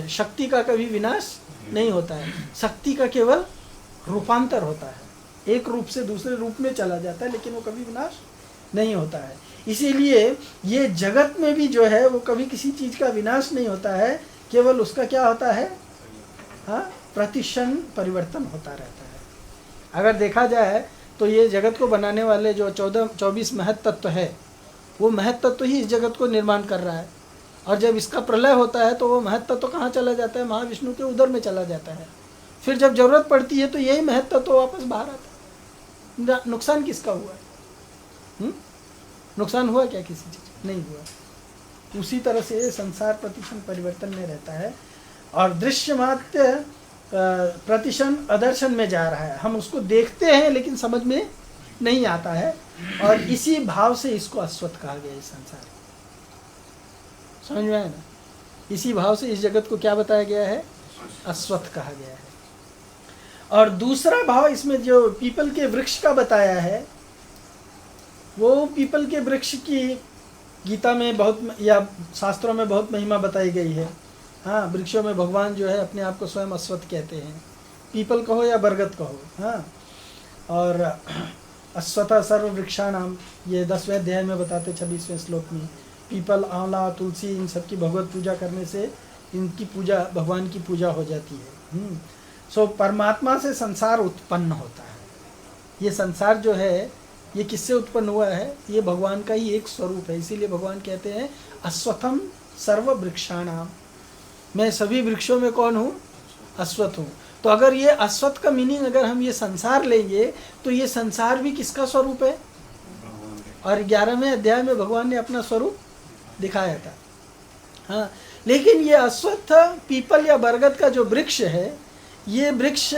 शक्ति का कभी विनाश नहीं होता है, शक्ति का केवल रूपांतर होता है, एक रूप से दूसरे रूप में चला जाता है, लेकिन वो कभी विनाश नहीं होता है। इसीलिए ये जगत में भी जो है वो कभी किसी चीज का विनाश नहीं होता है, केवल उसका क्या होता है, हाँ, प्रतिक्षण परिवर्तन होता रहता है। अगर देखा जाए तो ये जगत को बनाने वाले जो 24 महत तत्व है, वो महत तत्व ही इस जगत को निर्माण कर रहा है। और जब इसका प्रलय होता है तो वो महत तत्व कहाँ चला जाता है, महाविष्णु के उदर में चला जाता है। फिर जब जरूरत पड़ती है तो यही महत तत्व वापस बाहर आता है। नुकसान किसका हुआ है? नुकसान हुआ क्या किसी चीज? नहीं हुआ। उसी तरह से संसार प्रतिक्षण परिवर्तन में रहता है, और दृश्यमात्र प्रतिक्षण अदर्शन में जा रहा है। हम उसको देखते हैं लेकिन समझ में नहीं आता है, और इसी भाव से इसको अश्वत्थ कहा गया है। संसार समझ में आया ना? इसी भाव से इस जगत को क्या बताया गया है, अश्वत्थ कहा गया है। और दूसरा भाव इसमें जो पीपल के वृक्ष का बताया है, वो पीपल के वृक्ष की गीता में बहुत या शास्त्रों में बहुत महिमा बताई गई है। हाँ, वृक्षों में भगवान जो है अपने आप को स्वयं अश्वत्थ कहते हैं, पीपल कहो या बरगद कहो। हाँ, और अश्वत्थ सर्व वृक्षाणाम, ये 10वें अध्याय में बताते 26वें श्लोक में। पीपल, आंवला, तुलसी, इन सब की भगवत पूजा करने से इनकी पूजा, भगवान की पूजा हो जाती है। सो परमात्मा से संसार उत्पन्न होता है। ये संसार जो है ये किससे उत्पन्न हुआ है? ये भगवान का ही एक स्वरूप है। इसीलिए भगवान कहते हैं अश्वत्थम सर्व वृक्षाणाम, मैं सभी वृक्षों में कौन हूँ? अश्वत्थ हूँ। तो अगर ये अश्वत्थ का मीनिंग अगर हम ये संसार लेंगे तो ये संसार भी किसका स्वरूप है? और 11वें अध्याय में भगवान ने अपना स्वरूप दिखाया था। हाँ, लेकिन ये अश्वत्थ, पीपल या बरगद का जो वृक्ष है, ये वृक्ष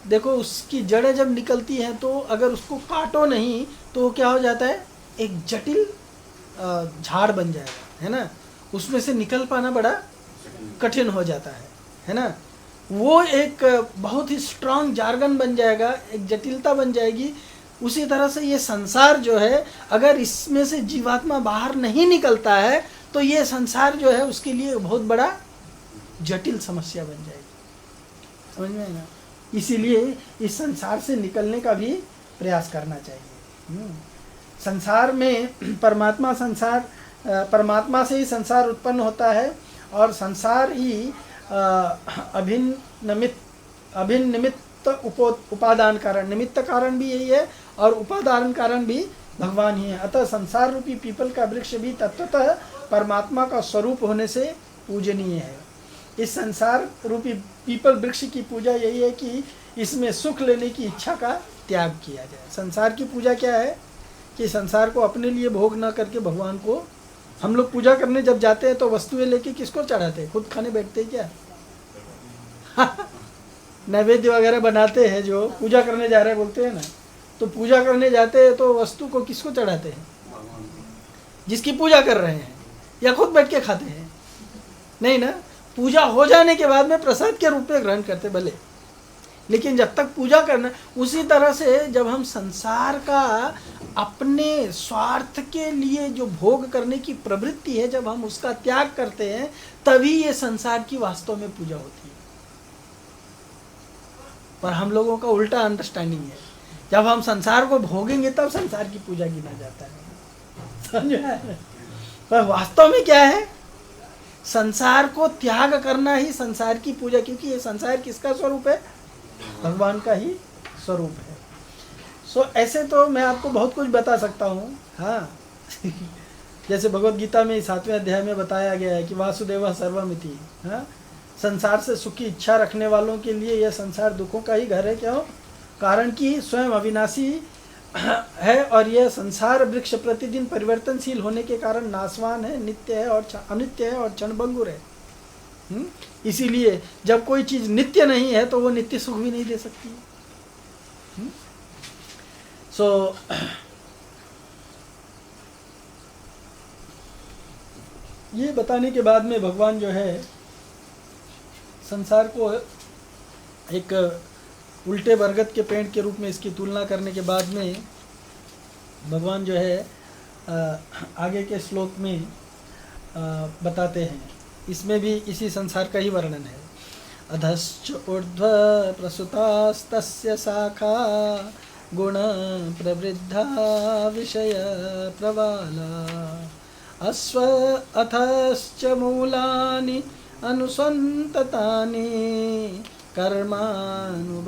देखो उसकी जड़ें जब निकलती हैं तो अगर उसको काटो नहीं तो वो क्या हो जाता है? एक जटिल झाड़ बन जाएगा, है ना। उसमें से निकल पाना बड़ा कठिन हो जाता है ना। वो एक बहुत ही स्ट्रांग जार्गन बन जाएगा, एक जटिलता बन जाएगी। उसी तरह से ये संसार जो है, अगर इसमें से जीवात्मा बाहर नहीं निकलता है तो ये संसार जो है उसके लिए बहुत बड़ा जटिल समस्या बन जाएगी। समझ में आए ना? इसीलिए इस संसार से निकलने का भी प्रयास करना चाहिए। संसार में परमात्मा से ही संसार उत्पन्न होता है और संसार ही अभिन्न निमित्त उपादान कारण, निमित्त कारण भी यही है और उपादान कारण भी भगवान ही है। अतः संसार रूपी पीपल का वृक्ष भी तत्वतः परमात्मा का स्वरूप होने से पूजनीय है। इस संसार रूपी पीपल वृक्ष की पूजा यही है कि इसमें सुख लेने की इच्छा का त्याग किया जाए। संसार की पूजा क्या है कि संसार को अपने लिए भोग न करके भगवान को, हम लोग पूजा करने जब जाते हैं तो वस्तुएं लेके किसको चढ़ाते हैं? खुद खाने बैठते हैं क्या? नैवेद्य वगैरह बनाते हैं, जो पूजा करने जा रहे हैं बोलते हैं ना, तो पूजा करने जाते हैं तो वस्तु को किसको चढ़ाते हैं? जिसकी पूजा कर रहे हैं, या खुद बैठ के खाते हैं? नहीं ना, पूजा हो जाने के बाद में प्रसाद के रूप में ग्रहण करते भले, लेकिन जब तक पूजा करना। उसी तरह से जब हम संसार का अपने स्वार्थ के लिए जो भोग करने की प्रवृत्ति है, जब हम उसका त्याग करते हैं, तभी ये संसार की वास्तव में पूजा होती है। पर हम लोगों का उल्टा अंडरस्टैंडिंग है, जब हम संसार को भोगेंगे तब संसार की पूजा गिना जाता है। समझ में? पर वास्तव में क्या है? संसार को त्याग करना ही संसार की पूजा, क्योंकि ये संसार किसका स्वरूप है? भगवान का ही स्वरूप है। सो ऐसे तो मैं आपको बहुत कुछ बता सकता हूँ। हाँ जैसे भगवत गीता में 7वें अध्याय में बताया गया है कि वासुदेव सर्वमिति। हाँ, संसार से सुख की इच्छा रखने वालों के लिए यह संसार दुखों का ही घर है। क्यों? कारण कि स्वयं अविनाशी है और यह संसार वृक्ष प्रतिदिन परिवर्तनशील होने के कारण नाशवान है, नित्य है और अनित्य है और क्षणभंगुर है। इसीलिए जब कोई चीज नित्य नहीं है तो वो नित्य सुख भी नहीं दे सकती। सो ये बताने के बाद में भगवान जो है संसार को एक उल्टे बरगद के पेड़ के रूप में इसकी तुलना करने के बाद में भगवान जो है आगे के श्लोक में बताते हैं। इसमें भी इसी संसार का ही वर्णन है। अधश्च ऊर्ध्व प्रसुतास्तस्य शाखा गुण प्रवृद्धा विषय प्रवाला अश्व अथश्च मूलानि अनुसंततानि कर्मानुबंधीनि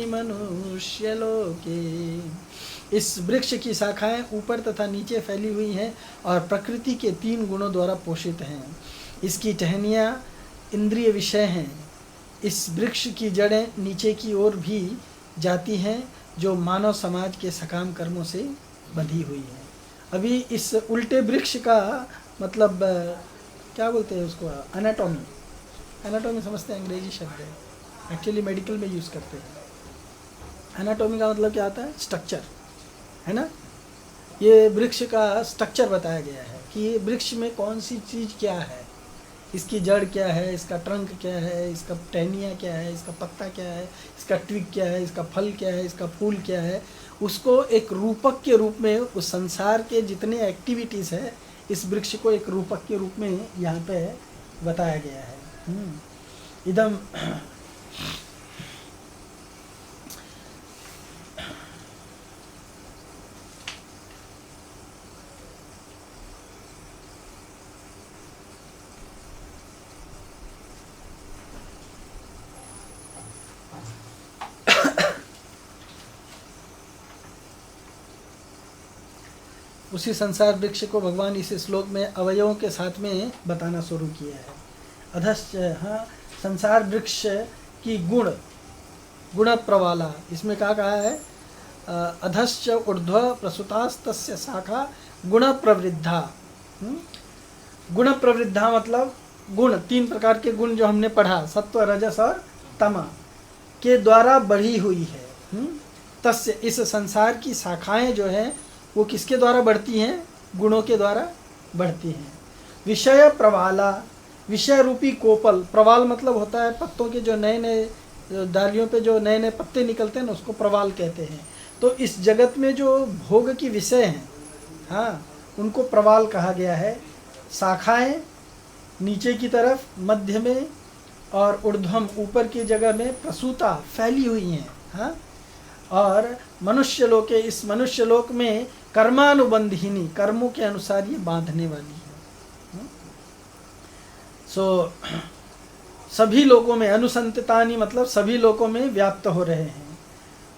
मनुष्यलोके। इस वृक्ष की शाखाएं ऊपर तथा नीचे फैली हुई हैं और प्रकृति के 3 गुणों द्वारा पोषित हैं। इसकी टहनियाँ इंद्रिय विषय हैं। इस वृक्ष की जड़ें नीचे की ओर भी जाती हैं जो मानव समाज के सकाम कर्मों से बंधी हुई हैं। अभी इस उल्टे वृक्ष का मतलब क्या बोलते हैं उसको? एनाटॉमी। एनाटॉमी समझते हैं? अंग्रेजी शब्द है, एक्चुअली मेडिकल में यूज़ करते हैं। एनाटॉमी का मतलब क्या आता है? स्ट्रक्चर, है ना। ये वृक्ष का स्ट्रक्चर बताया गया है कि ये वृक्ष में कौन सी चीज़ क्या है, इसकी जड़ क्या है, इसका ट्रंक क्या है, इसका टहनियाँ क्या है, इसका पत्ता क्या है, इसका ट्विग क्या है, इसका फल क्या है, इसका फूल क्या है। उसको एक रूपक के रूप में, उस संसार के जितने एक्टिविटीज़ है, इस वृक्ष को एक रूपक के रूप में यहाँ पे बताया गया है। इदम उसी संसार वृक्ष को भगवान इस श्लोक में अवयवों के साथ में बताना शुरू किया है। अधश्च, हाँ, संसार वृक्ष की गुण प्रवाला, इसमें क्या कहा है? अधश्च ऊर्ध्व प्रसुतास्तस्य शाखा गुण प्रवृद्धा। गुण प्रवृद्धा मतलब गुण, 3 प्रकार के गुण जो हमने पढ़ा, सत्व, रजस और तम के द्वारा बढ़ी हुई है। तस्य, इस संसार की शाखाएं जो है वो किसके द्वारा बढ़ती हैं? गुणों के द्वारा बढ़ती हैं। विषय प्रवाला, विषय रूपी कोपल, प्रवाल मतलब होता है पत्तों के जो नए नए डालियों पे जो नए नए पत्ते निकलते हैं ना, उसको प्रवाल कहते हैं। तो इस जगत में जो भोग की विषय हैं, हाँ, उनको प्रवाल कहा गया है। शाखाएं नीचे की तरफ, मध्य में और ऊर्ध्वम ऊपर की जगह में प्रसूता फैली हुई हैं, हाँ। और मनुष्य लोक के, इस मनुष्य लोक में कर्मानुबंधिनी, कर्मों के अनुसार ये बांधने वाली है। सो सभी लोगों में, अनुसंततानी मतलब सभी लोगों में व्याप्त हो रहे हैं।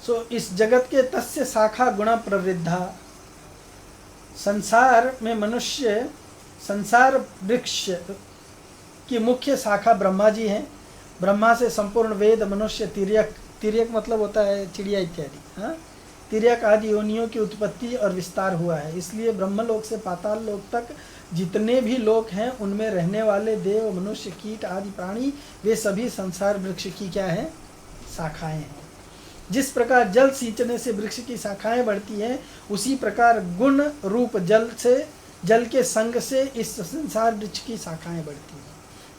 सो इस जगत के तस्य शाखा गुण प्रवृद्धा, संसार में मनुष्य, संसार वृक्ष की मुख्य शाखा ब्रह्मा जी हैं। ब्रह्मा से संपूर्ण वेद, मनुष्य, तिर्यक, तिर्यक मतलब होता है चिड़िया इत्यादि, हाँ, तिर्यक आदि योनियों की उत्पत्ति और विस्तार हुआ है। इसलिए ब्रह्मलोक से पाताल लोक तक जितने भी लोक हैं, उनमें रहने वाले देव, मनुष्य, कीट आदि प्राणी, वे सभी संसार वृक्ष की क्या है? शाखाएं हैं। जिस प्रकार जल सींचने से वृक्ष की शाखाएं बढ़ती हैं, उसी प्रकार गुण रूप जल से, जल के संग से इस संसार वृक्ष की शाखाएं बढ़ती हैं।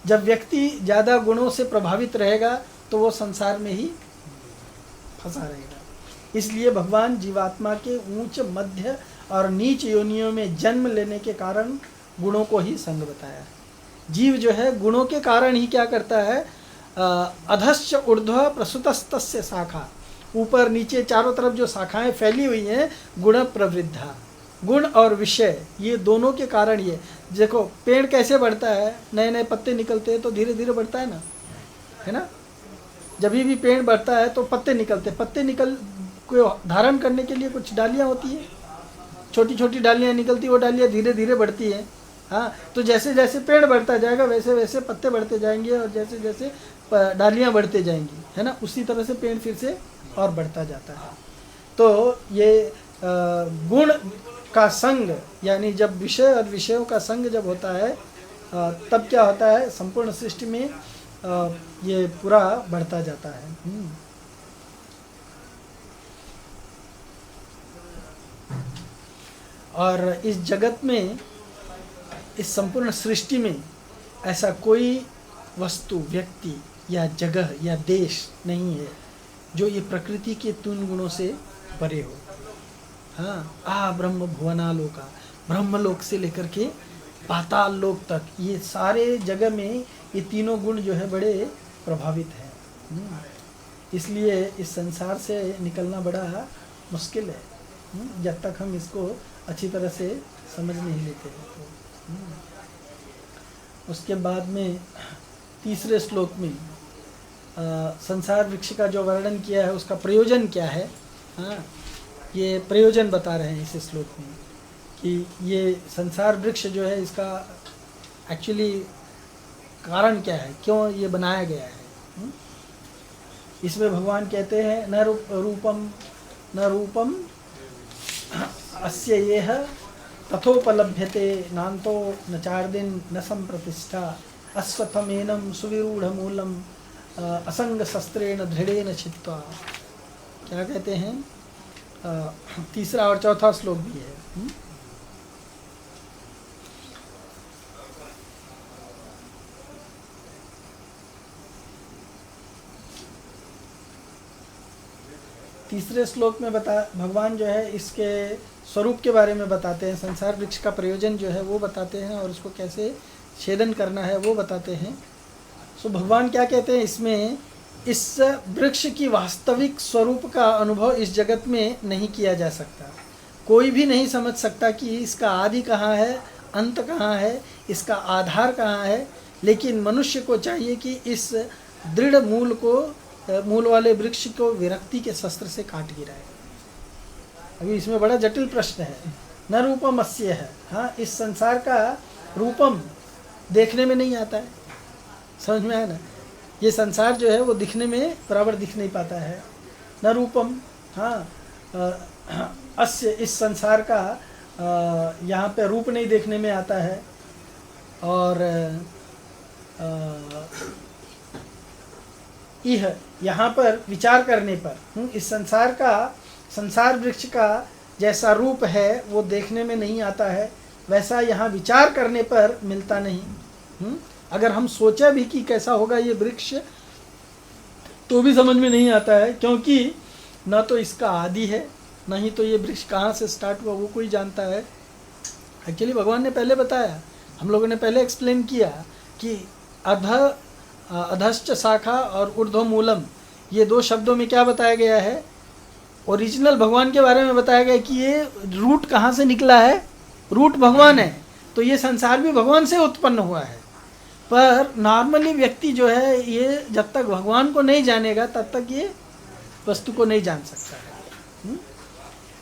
जब व्यक्ति ज़्यादा गुणों से प्रभावित रहेगा तो वो संसार में ही फंसा रहेगा। इसलिए भगवान जीवात्मा के उच्च, मध्य और नीच योनियों में जन्म लेने के कारण गुणों को ही संग बताया है। जीव जो है गुणों के कारण ही क्या करता है? अधश्च ऊर्ध्व प्रसुतस्तस्य शाखा, ऊपर नीचे चारों तरफ जो शाखाएं फैली हुई हैं, गुण प्रवृद्धा, गुण और विषय, ये दोनों के कारण ये देखो, पेड़ कैसे बढ़ता है? नए नए पत्ते निकलते हैं तो धीरे धीरे बढ़ता है ना, है ना। जब भी पेड़ बढ़ता है तो पत्ते निकलते, पत्ते निकल को धारण करने के लिए कुछ डालियाँ होती हैं, छोटी छोटी डालियाँ निकलती, वो डालियाँ धीरे धीरे बढ़ती हैं, हाँ। तो जैसे जैसे पेड़ बढ़ता जाएगा वैसे वैसे पत्ते बढ़ते जाएंगे, और जैसे जैसे डालियाँ बढ़ते जाएंगी, है ना, उसी तरह से पेड़ फिर से और बढ़ता जाता है। तो ये गुण का संग, यानी जब विषय और विषयों का संग जब होता है, तब क्या होता है? संपूर्ण सृष्टि में ये पूरा बढ़ता जाता है। और इस जगत में, इस संपूर्ण सृष्टि में ऐसा कोई वस्तु, व्यक्ति या जगह या देश नहीं है जो ये प्रकृति के 3 गुणों से परे हो। हाँ, ब्रह्म भुवनालोका, ब्रह्मलोक से लेकर के पाताल लोक तक, ये सारे जगह में ये तीनों गुण जो है बड़े प्रभावित हैं। इसलिए इस संसार से निकलना बड़ा मुश्किल है जब तक हम इसको अच्छी तरह से समझ नहीं लेते हैं। तो उसके बाद में तीसरे श्लोक में संसार वृक्ष का जो वर्णन किया है उसका प्रयोजन क्या है, हाँ, ये प्रयोजन बता रहे हैं इस श्लोक में कि ये संसार वृक्ष जो है इसका एक्चुअली कारण क्या है, क्यों ये बनाया गया है। इसमें भगवान कहते हैं न रूपम अस्य येह तथोपलभ्यते नान्तो न चार्दिन न संप्रतिष्ठा अश्वत्थमेनं सुविरूढ़मूलम असंग शस्त्रेण दृढ़ेन छित्त्वा। क्या कहते हैं? तीसरा और चौथा श्लोक भी है। तीसरे श्लोक में भगवान जो है इसके स्वरूप के बारे में बताते हैं, संसार वृक्ष का प्रयोजन जो है वो बताते हैं और उसको कैसे छेदन करना है वो बताते हैं। सो भगवान क्या कहते हैं इसमें, इस वृक्ष की वास्तविक स्वरूप का अनुभव इस जगत में नहीं किया जा सकता। कोई भी नहीं समझ सकता कि इसका आदि कहाँ है, अंत कहाँ है, इसका आधार कहाँ है। लेकिन मनुष्य को चाहिए कि इस दृढ़ मूल वाले वृक्ष को विरक्ति के शस्त्र से काट गिराए। अभी इसमें बड़ा जटिल प्रश्न है। न रूपम अस्य है, हाँ, इस संसार का रूपम देखने में नहीं आता है, समझ में आया ना। ये संसार जो है वो दिखने में बराबर दिख नहीं पाता है। न रूपम, हाँ, अस्य, इस संसार का यहाँ पे रूप नहीं देखने में आता है। और यह यहाँ पर विचार करने पर इस संसार वृक्ष का जैसा रूप है वो देखने में नहीं आता है, वैसा यहाँ विचार करने पर मिलता नहीं। अगर हम सोचा भी कि कैसा होगा ये वृक्ष तो भी समझ में नहीं आता है, क्योंकि ना तो इसका आदि है, ना ही तो ये वृक्ष कहाँ से स्टार्ट हुआ वो कोई जानता है। एक्चुअली भगवान ने पहले बताया, हम लोगों ने पहले एक्सप्लेन किया कि अधश्च शाखा और ऊर्ध्व मूलम, ये दो शब्दों में क्या बताया गया है। ओरिजिनल भगवान के बारे में बताया गया कि ये रूट कहाँ से निकला है, रूट भगवान है, तो ये संसार भी भगवान से उत्पन्न हुआ है। पर नॉर्मली व्यक्ति जो है ये जब तक भगवान को नहीं जानेगा तब तक ये वस्तु को नहीं जान सकता है।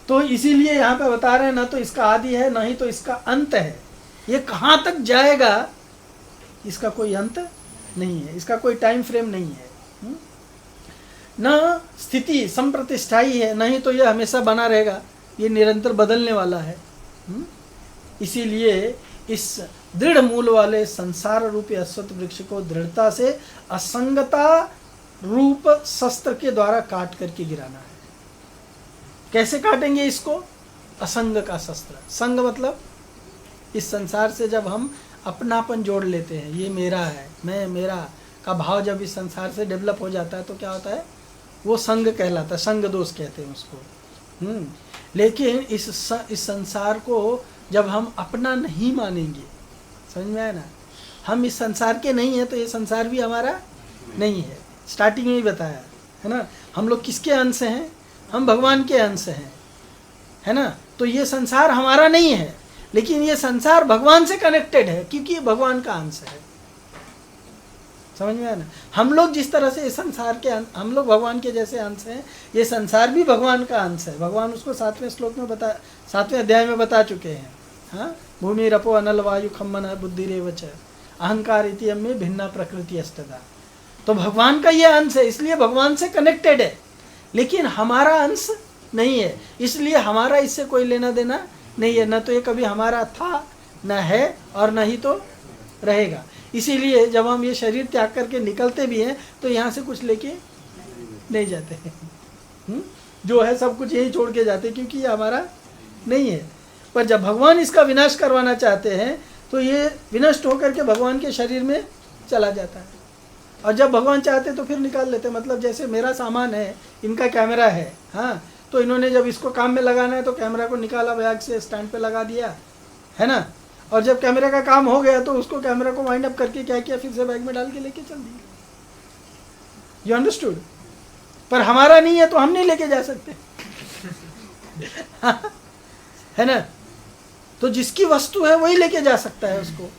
तो इसीलिए यहाँ पे बता रहे हैं ना तो इसका आदि है, ना ही तो इसका अंत है। ये कहाँ तक जाएगा इसका कोई अंत नहीं है, इसका कोई टाइम फ्रेम नहीं है। न स्थिति संप्रतिष्ठाई है, नहीं तो यह हमेशा बना रहेगा, ये निरंतर बदलने वाला है। इसीलिए इस दृढ़ मूल वाले संसार रूपी अश्वत्थ वृक्ष को दृढ़ता से असंगता रूप शस्त्र के द्वारा काट करके गिराना है। कैसे काटेंगे इसको? असंग का शस्त्र। संग मतलब इस संसार से जब हम अपनापन जोड़ लेते हैं, ये मेरा है, मैं मेरा का भाव जब इस संसार से डेवलप हो जाता है तो क्या होता है, वो संग कहलाता है, संग दोष कहते हैं उसको। लेकिन इस संसार को जब हम अपना नहीं मानेंगे, समझ में आया ना, हम इस संसार के नहीं हैं तो ये संसार भी हमारा नहीं है। स्टार्टिंग में ही बताया है ना, हम लोग किसके अंश हैं, हम भगवान के अंश हैं, है ना। तो ये संसार हमारा नहीं है, लेकिन ये संसार भगवान से कनेक्टेड है क्योंकि ये भगवान का अंश है। समझ में आया ना। हम लोग जिस तरह से इस संसार के हम लोग भगवान के जैसे अंश हैं, ये संसार भी भगवान का अंश है। भगवान उसको 7वें श्लोक में 7वें अध्याय में बता चुके हैं। हाँ, भूमि रपो अनल वायु खम्मन बुद्धिरेवच अहंकार इति में भिन्ना प्रकृति अस्तदा। तो भगवान का ये अंश है, इसलिए भगवान से कनेक्टेड है, लेकिन हमारा अंश नहीं है, इसलिए हमारा इससे कोई लेना देना नहीं है। न तो ये कभी हमारा था, न है, और न ही तो रहेगा। इसीलिए जब हम ये शरीर त्याग करके निकलते भी हैं तो यहाँ से कुछ लेके नहीं जाते हैं। जो है सब कुछ यही छोड़ के जाते हैं क्योंकि ये हमारा नहीं है। पर जब भगवान इसका विनाश करवाना चाहते हैं तो ये विनष्ट होकर के भगवान के शरीर में चला जाता है, और जब भगवान चाहते तो फिर निकाल लेते। मतलब जैसे मेरा सामान है, इनका कैमरा है, हाँ, तो इन्होंने जब इसको काम में लगाना है तो कैमरा को निकाला, बैग से स्टैंड पे लगा दिया, है ना। और जब कैमरे का काम हो गया तो उसको कैमरा को वाइंड अप करके क्या किया, फिर से बैग में डाल के लेके चल दिया। You understood. पर हमारा नहीं है तो हम नहीं लेके जा सकते है ना। तो जिसकी वस्तु है वही लेके जा सकता है उसको।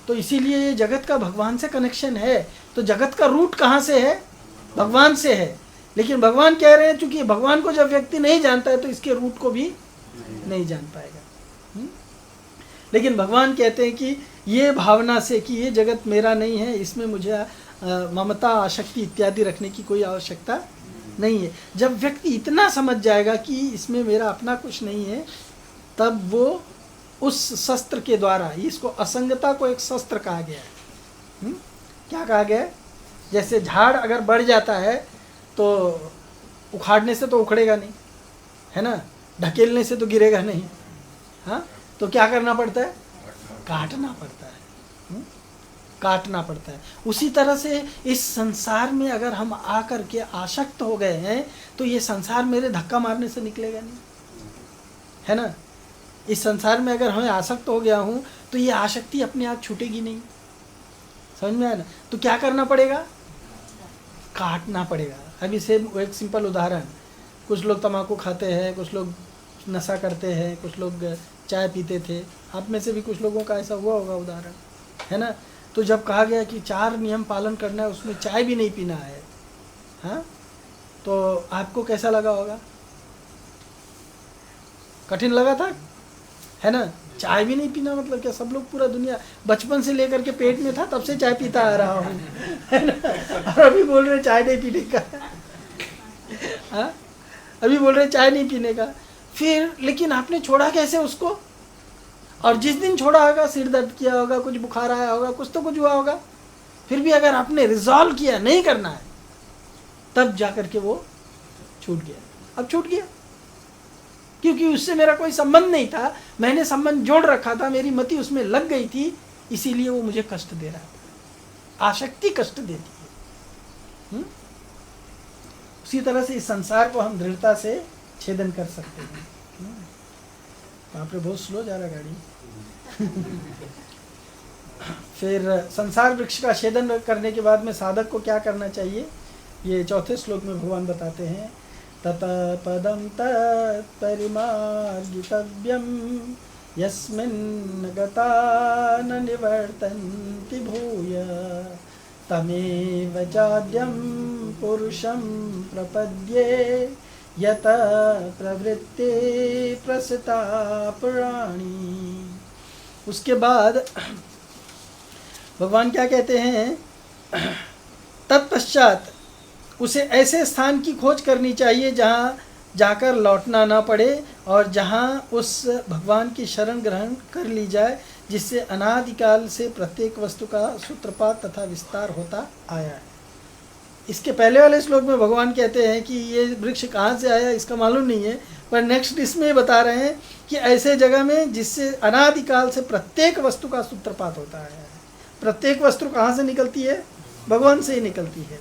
तो इसीलिए ये जगत का भगवान से कनेक्शन है। तो जगत का रूट कहाँ से है? भगवान से है। लेकिन भगवान कह रहे हैं चूंकि भगवान को जब व्यक्ति नहीं जानता है तो इसके रूट को भी नहीं जान पाएगा। लेकिन भगवान कहते हैं कि ये भावना से कि ये जगत मेरा नहीं है, इसमें मुझे ममता, आसक्ति इत्यादि रखने की कोई आवश्यकता नहीं है। जब व्यक्ति इतना समझ जाएगा कि इसमें मेरा अपना कुछ नहीं है, तब वो उस शस्त्र के द्वारा, इसको असंगता को एक शस्त्र कहा गया है। क्या कहा गया है? जैसे झाड़ अगर बढ़ जाता है तो उखाड़ने से तो उखड़ेगा नहीं, है ना, ढकेलने से तो गिरेगा नहीं, हाँ, तो क्या करना पड़ता है? काटना पड़ता है। काटना पड़ता है। उसी तरह से इस संसार में अगर हम आकर के आसक्त हो गए हैं तो ये संसार मेरे धक्का मारने से निकलेगा नहीं, है ना। इस संसार में अगर हमें आसक्त हो गया हूँ तो ये आसक्ति अपने आप छूटेगी नहीं, समझ में आया ना। तो क्या करना पड़ेगा, काटना पड़ेगा। अभी से एक सिंपल उदाहरण, कुछ लोग तम्बाकू खाते हैं, कुछ लोग नशा करते हैं, कुछ लोग चाय पीते थे, आप में से भी कुछ लोगों का ऐसा हुआ होगा उदाहरण, है ना। तो जब कहा गया कि 4 नियम पालन करना है, उसमें चाय भी नहीं पीना है, हाँ, तो आपको कैसा लगा होगा, कठिन लगा था, है ना। चाय भी नहीं पीना मतलब क्या, सब लोग पूरा दुनिया बचपन से लेकर के पेट में था तब से चाय पीता आ रहा हूँ, है ना, और अभी बोल रहे चाय नहीं पीने का, हाँ, अभी बोल रहे चाय नहीं पीने का। फिर लेकिन आपने छोड़ा कैसे उसको, और जिस दिन छोड़ा होगा सिर दर्द किया होगा, कुछ बुखार आया होगा, कुछ तो कुछ हुआ होगा, फिर भी अगर आपने रिजॉल्व किया नहीं करना है तब जाकर के वो छूट गया। अब छूट गया क्योंकि उससे मेरा कोई संबंध नहीं था, मैंने संबंध जोड़ रखा था, मेरी मति उसमें लग गई थी, इसीलिए वो मुझे कष्ट दे रहा था। आसक्ति कष्ट देती है। उसी तरह से इस संसार को हम दृढ़ता से छेदन कर सकते हैं। वहाँ पे बहुत स्लो जा रहा गाड़ी। फिर संसार वृक्ष का छेदन करने के बाद में साधक को क्या करना चाहिए, ये चौथे श्लोक में भगवान बताते हैं। ततः पदं तत्परिमार्गितव्यं यस्मिन् गता न निवर्तन्ति भूय तमेव चाद्यं पुरुषं प्रपद्ये यत प्रवृत्ति प्रसृता पुराणी। उसके बाद भगवान क्या कहते हैं, तत्पश्चात उसे ऐसे स्थान की खोज करनी चाहिए जहाँ जाकर लौटना ना पड़े और जहाँ उस भगवान की शरण ग्रहण कर ली जाए जिससे अनादिकाल से प्रत्येक वस्तु का सूत्रपात तथा विस्तार होता आया है। इसके पहले वाले श्लोक में भगवान कहते हैं कि ये वृक्ष कहाँ से आया इसका मालूम नहीं है, पर नेक्स्ट इसमें बता रहे हैं कि ऐसे जगह में जिससे अनादिकाल से प्रत्येक वस्तु का सूत्रपात होता है। प्रत्येक वस्तु कहाँ से निकलती है, भगवान से ही निकलती है।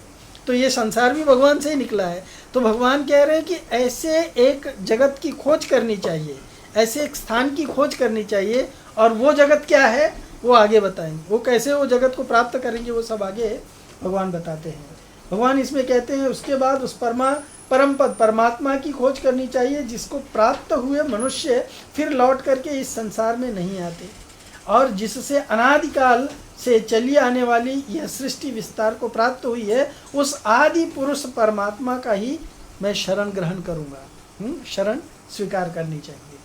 तो ये संसार भी भगवान से ही निकला है। तो भगवान कह रहे हैं कि ऐसे एक जगत की खोज करनी चाहिए, ऐसे एक स्थान की खोज करनी चाहिए, और वो जगत क्या है वो आगे बताएंगे। वो कैसे वो जगत को प्राप्त करेंगे वो सब आगे भगवान बताते हैं। भगवान इसमें कहते हैं उसके बाद उस परम पद परमात्मा की खोज करनी चाहिए जिसको प्राप्त हुए मनुष्य फिर लौट करके इस संसार में नहीं आते, और जिससे अनादिकाल से चली आने वाली यह सृष्टि विस्तार को प्राप्त हुई है, उस आदि पुरुष परमात्मा का ही मैं शरण ग्रहण करूँगा। शरण स्वीकार करनी चाहिए,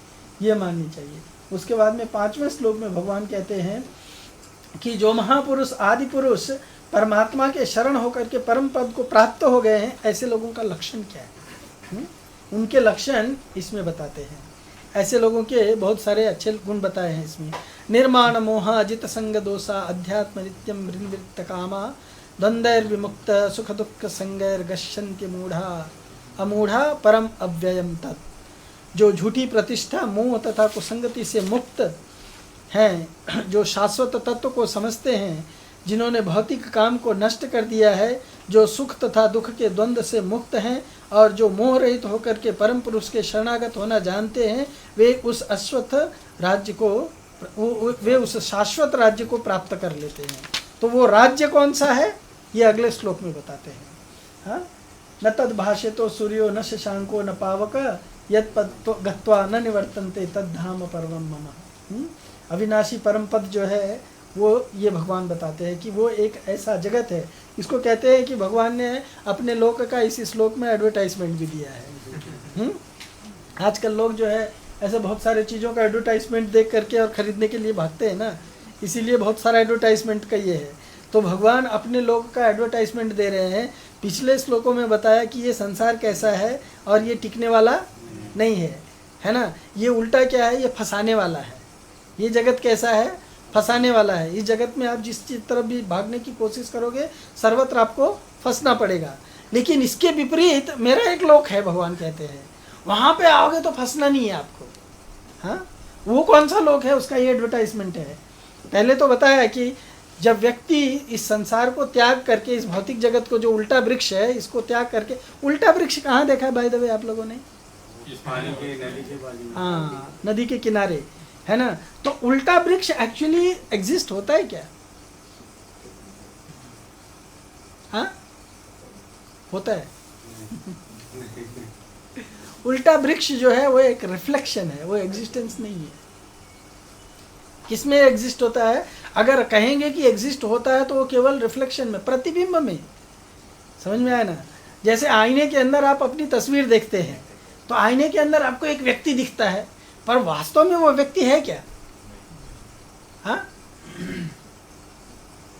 ये माननी चाहिए। उसके बाद में 5वें श्लोक में भगवान कहते हैं कि जो महापुरुष आदि पुरुष परमात्मा के शरण होकर के परम पद को प्राप्त हो गए हैं, ऐसे लोगों का लक्षण क्या है, उनके लक्षण इसमें बताते हैं। ऐसे लोगों के बहुत सारे अच्छे गुण बताए हैं इसमें। निर्माण मोहा जित संग दोषा अध्यात्म नित्यम निर्वृत्त कामा द्वंद्वैर विमुक्त सुख दुख संगैर गच्छन्ति मूढ़ा अमूढ़ा परम अव्ययम तत्। जो झूठी प्रतिष्ठा मोह तथा कुसंगति से मुक्त हैं, जो शाश्वत तत्व को समझते हैं, जिन्होंने भौतिक काम को नष्ट कर दिया है, जो सुख तथा दुख के द्वंद्व से मुक्त हैं और जो मोह रहित होकर के परम पुरुष के शरणागत होना जानते हैं, वे उस शाश्वत राज्य को प्राप्त कर लेते हैं। तो वो राज्य कौन सा है ये अगले श्लोक में बताते हैं। हाँ, न तद भाष्यतो सूर्यो न शशांको न पावक यत् पद गत्वा न निवर्तन्ते तद धाम परमं मम। अविनाशी परम पद जो है वो ये भगवान बताते हैं कि वो एक ऐसा जगत है। इसको कहते हैं कि भगवान ने अपने लोक का इस श्लोक में एडवर्टाइजमेंट भी दिया है। आजकल लोग जो है ऐसे बहुत सारे चीज़ों का एडवर्टाइजमेंट देख करके और ख़रीदने के लिए भागते हैं ना, इसीलिए बहुत सारा एडवर्टाइजमेंट का ये है। तो भगवान अपने लोक का एडवर्टाइजमेंट दे रहे हैं। पिछले श्लोकों में बताया कि ये संसार कैसा है और ये टिकने वाला नहीं है ना। ये उल्टा क्या है, ये फंसाने वाला है। ये जगत कैसा है, फंसाने वाला है। इस जगत में आप जिस तरफ भी भागने की कोशिश करोगे सर्वत्र आपको फंसना पड़ेगा। लेकिन इसके विपरीत मेरा एक लोक है, भगवान कहते हैं, वहाँ पे आओगे तो फंसना नहीं है आपको। हाँ, वो कौन सा लोक है उसका ये एडवर्टाइजमेंट है। पहले तो बताया कि जब व्यक्ति इस संसार को त्याग करके, इस भौतिक जगत को जो उल्टा वृक्ष है इसको त्याग करके, उल्टा वृक्ष कहाँ देखा है बाय द वे आप लोगों ने? हाँ, नदी के किनारे, है ना। तो उल्टा वृक्ष एक्चुअली एग्जिस्ट होता है क्या? हाँ, होता है। उल्टा वृक्ष जो है वो एक रिफ्लेक्शन है, वो एग्जिस्टेंस नहीं है। किसमें एग्जिस्ट होता है? अगर कहेंगे कि एग्जिस्ट होता है तो वो केवल रिफ्लेक्शन में, प्रतिबिंब में। समझ में आया ना? जैसे आईने के अंदर आप अपनी तस्वीर देखते हैं तो आईने के अंदर आपको एक व्यक्ति दिखता है, पर वास्तव में वो व्यक्ति है क्या? हाँ,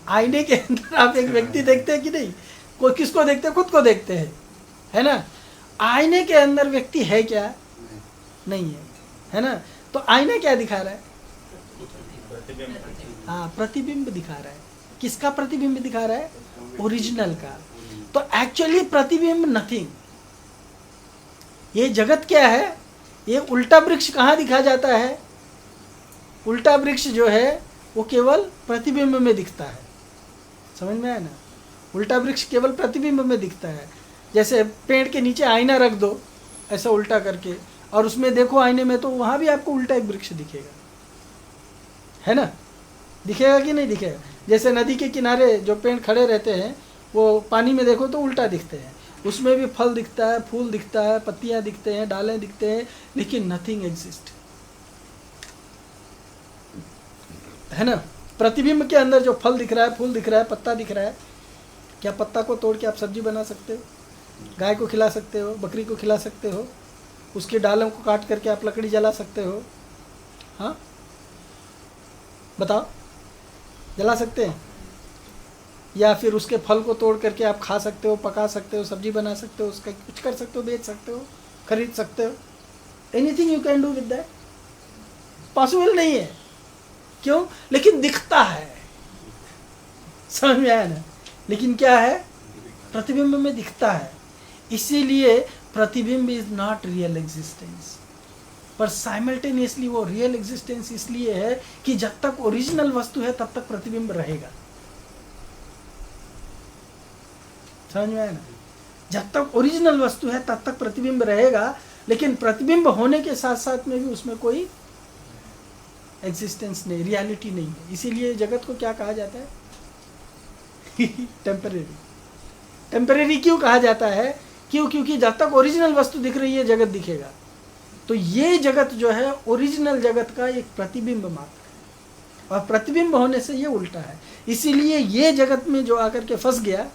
आईने के अंदर आप एक व्यक्ति देखते हैं कि नहीं? कोई किसको देखते हैं? खुद को देखते हैं, है ना। आईने के अंदर व्यक्ति है क्या? नहीं है, है ना। तो आईना क्या दिखा रहा है? हाँ, प्रतिबिंब दिखा रहा है। किसका प्रतिबिंब दिखा रहा है? ओरिजिनल का। तो एक्चुअली प्रतिबिंब नथिंग। ये जगत क्या है? ये उल्टा वृक्ष कहाँ दिखा जाता है? उल्टा वृक्ष जो है वो केवल प्रतिबिंब में दिखता है। समझ में आया ना? उल्टा वृक्ष केवल प्रतिबिंब में दिखता है। जैसे पेड़ के नीचे आईना रख दो ऐसा उल्टा करके, और उसमें देखो आईने में, तो वहाँ भी आपको उल्टा एक वृक्ष दिखेगा, है ना। दिखेगा कि नहीं दिखेगा? जैसे नदी के किनारे जो पेड़ खड़े रहते हैं वो पानी में देखो तो उल्टा दिखते हैं, उसमें भी फल दिखता है, फूल दिखता है, पत्तियां दिखते हैं, डालें दिखते हैं, लेकिन नथिंग एग्जिस्ट, है ना। प्रतिबिंब के अंदर जो फल दिख रहा है, फूल दिख रहा है, पत्ता दिख रहा है, क्या पत्ता को तोड़ के आप सब्जी बना सकते हो? गाय को खिला सकते हो, बकरी को खिला सकते हो, उसके डालों को काट करके आप लकड़ी जला सकते हो? हाँ, बताओ, जला सकते हैं? या फिर उसके फल को तोड़ करके आप खा सकते हो, पका सकते हो, सब्जी बना सकते हो, उसका कुछ कर सकते हो, बेच सकते हो, खरीद सकते हो? Anything you can do with that? Possible नहीं है। क्यों? लेकिन दिखता है। समझ में आया ना? लेकिन क्या है? प्रतिबिंब में दिखता है। इसीलिए प्रतिबिंब इज नॉट रियल एग्जिस्टेंस, पर साइमल्टेनियसली वो रियल एग्जिस्टेंस इसलिए है कि जब तक ओरिजिनल वस्तु है तब तक प्रतिबिंब रहेगा। समझ में आया ना? जब तक ओरिजिनल वस्तु है तब तक प्रतिबिंब रहेगा, लेकिन प्रतिबिंब होने के साथ साथ में भी उसमें कोई एग्जिस्टेंस नहीं, रियलिटी नहीं है। इसीलिए जगत को क्या कहा जाता है? टेम्परेरी। टेम्परेरी क्यों कहा जाता है? क्यों? क्योंकि जब तक ओरिजिनल वस्तु दिख रही है जगत दिखेगा। तो ये जगत जो है ओरिजिनल जगत का एक प्रतिबिंब मात्र है, और प्रतिबिंब होने से ये उल्टा है। इसीलिए ये जगत में जो आकर के फंस गया,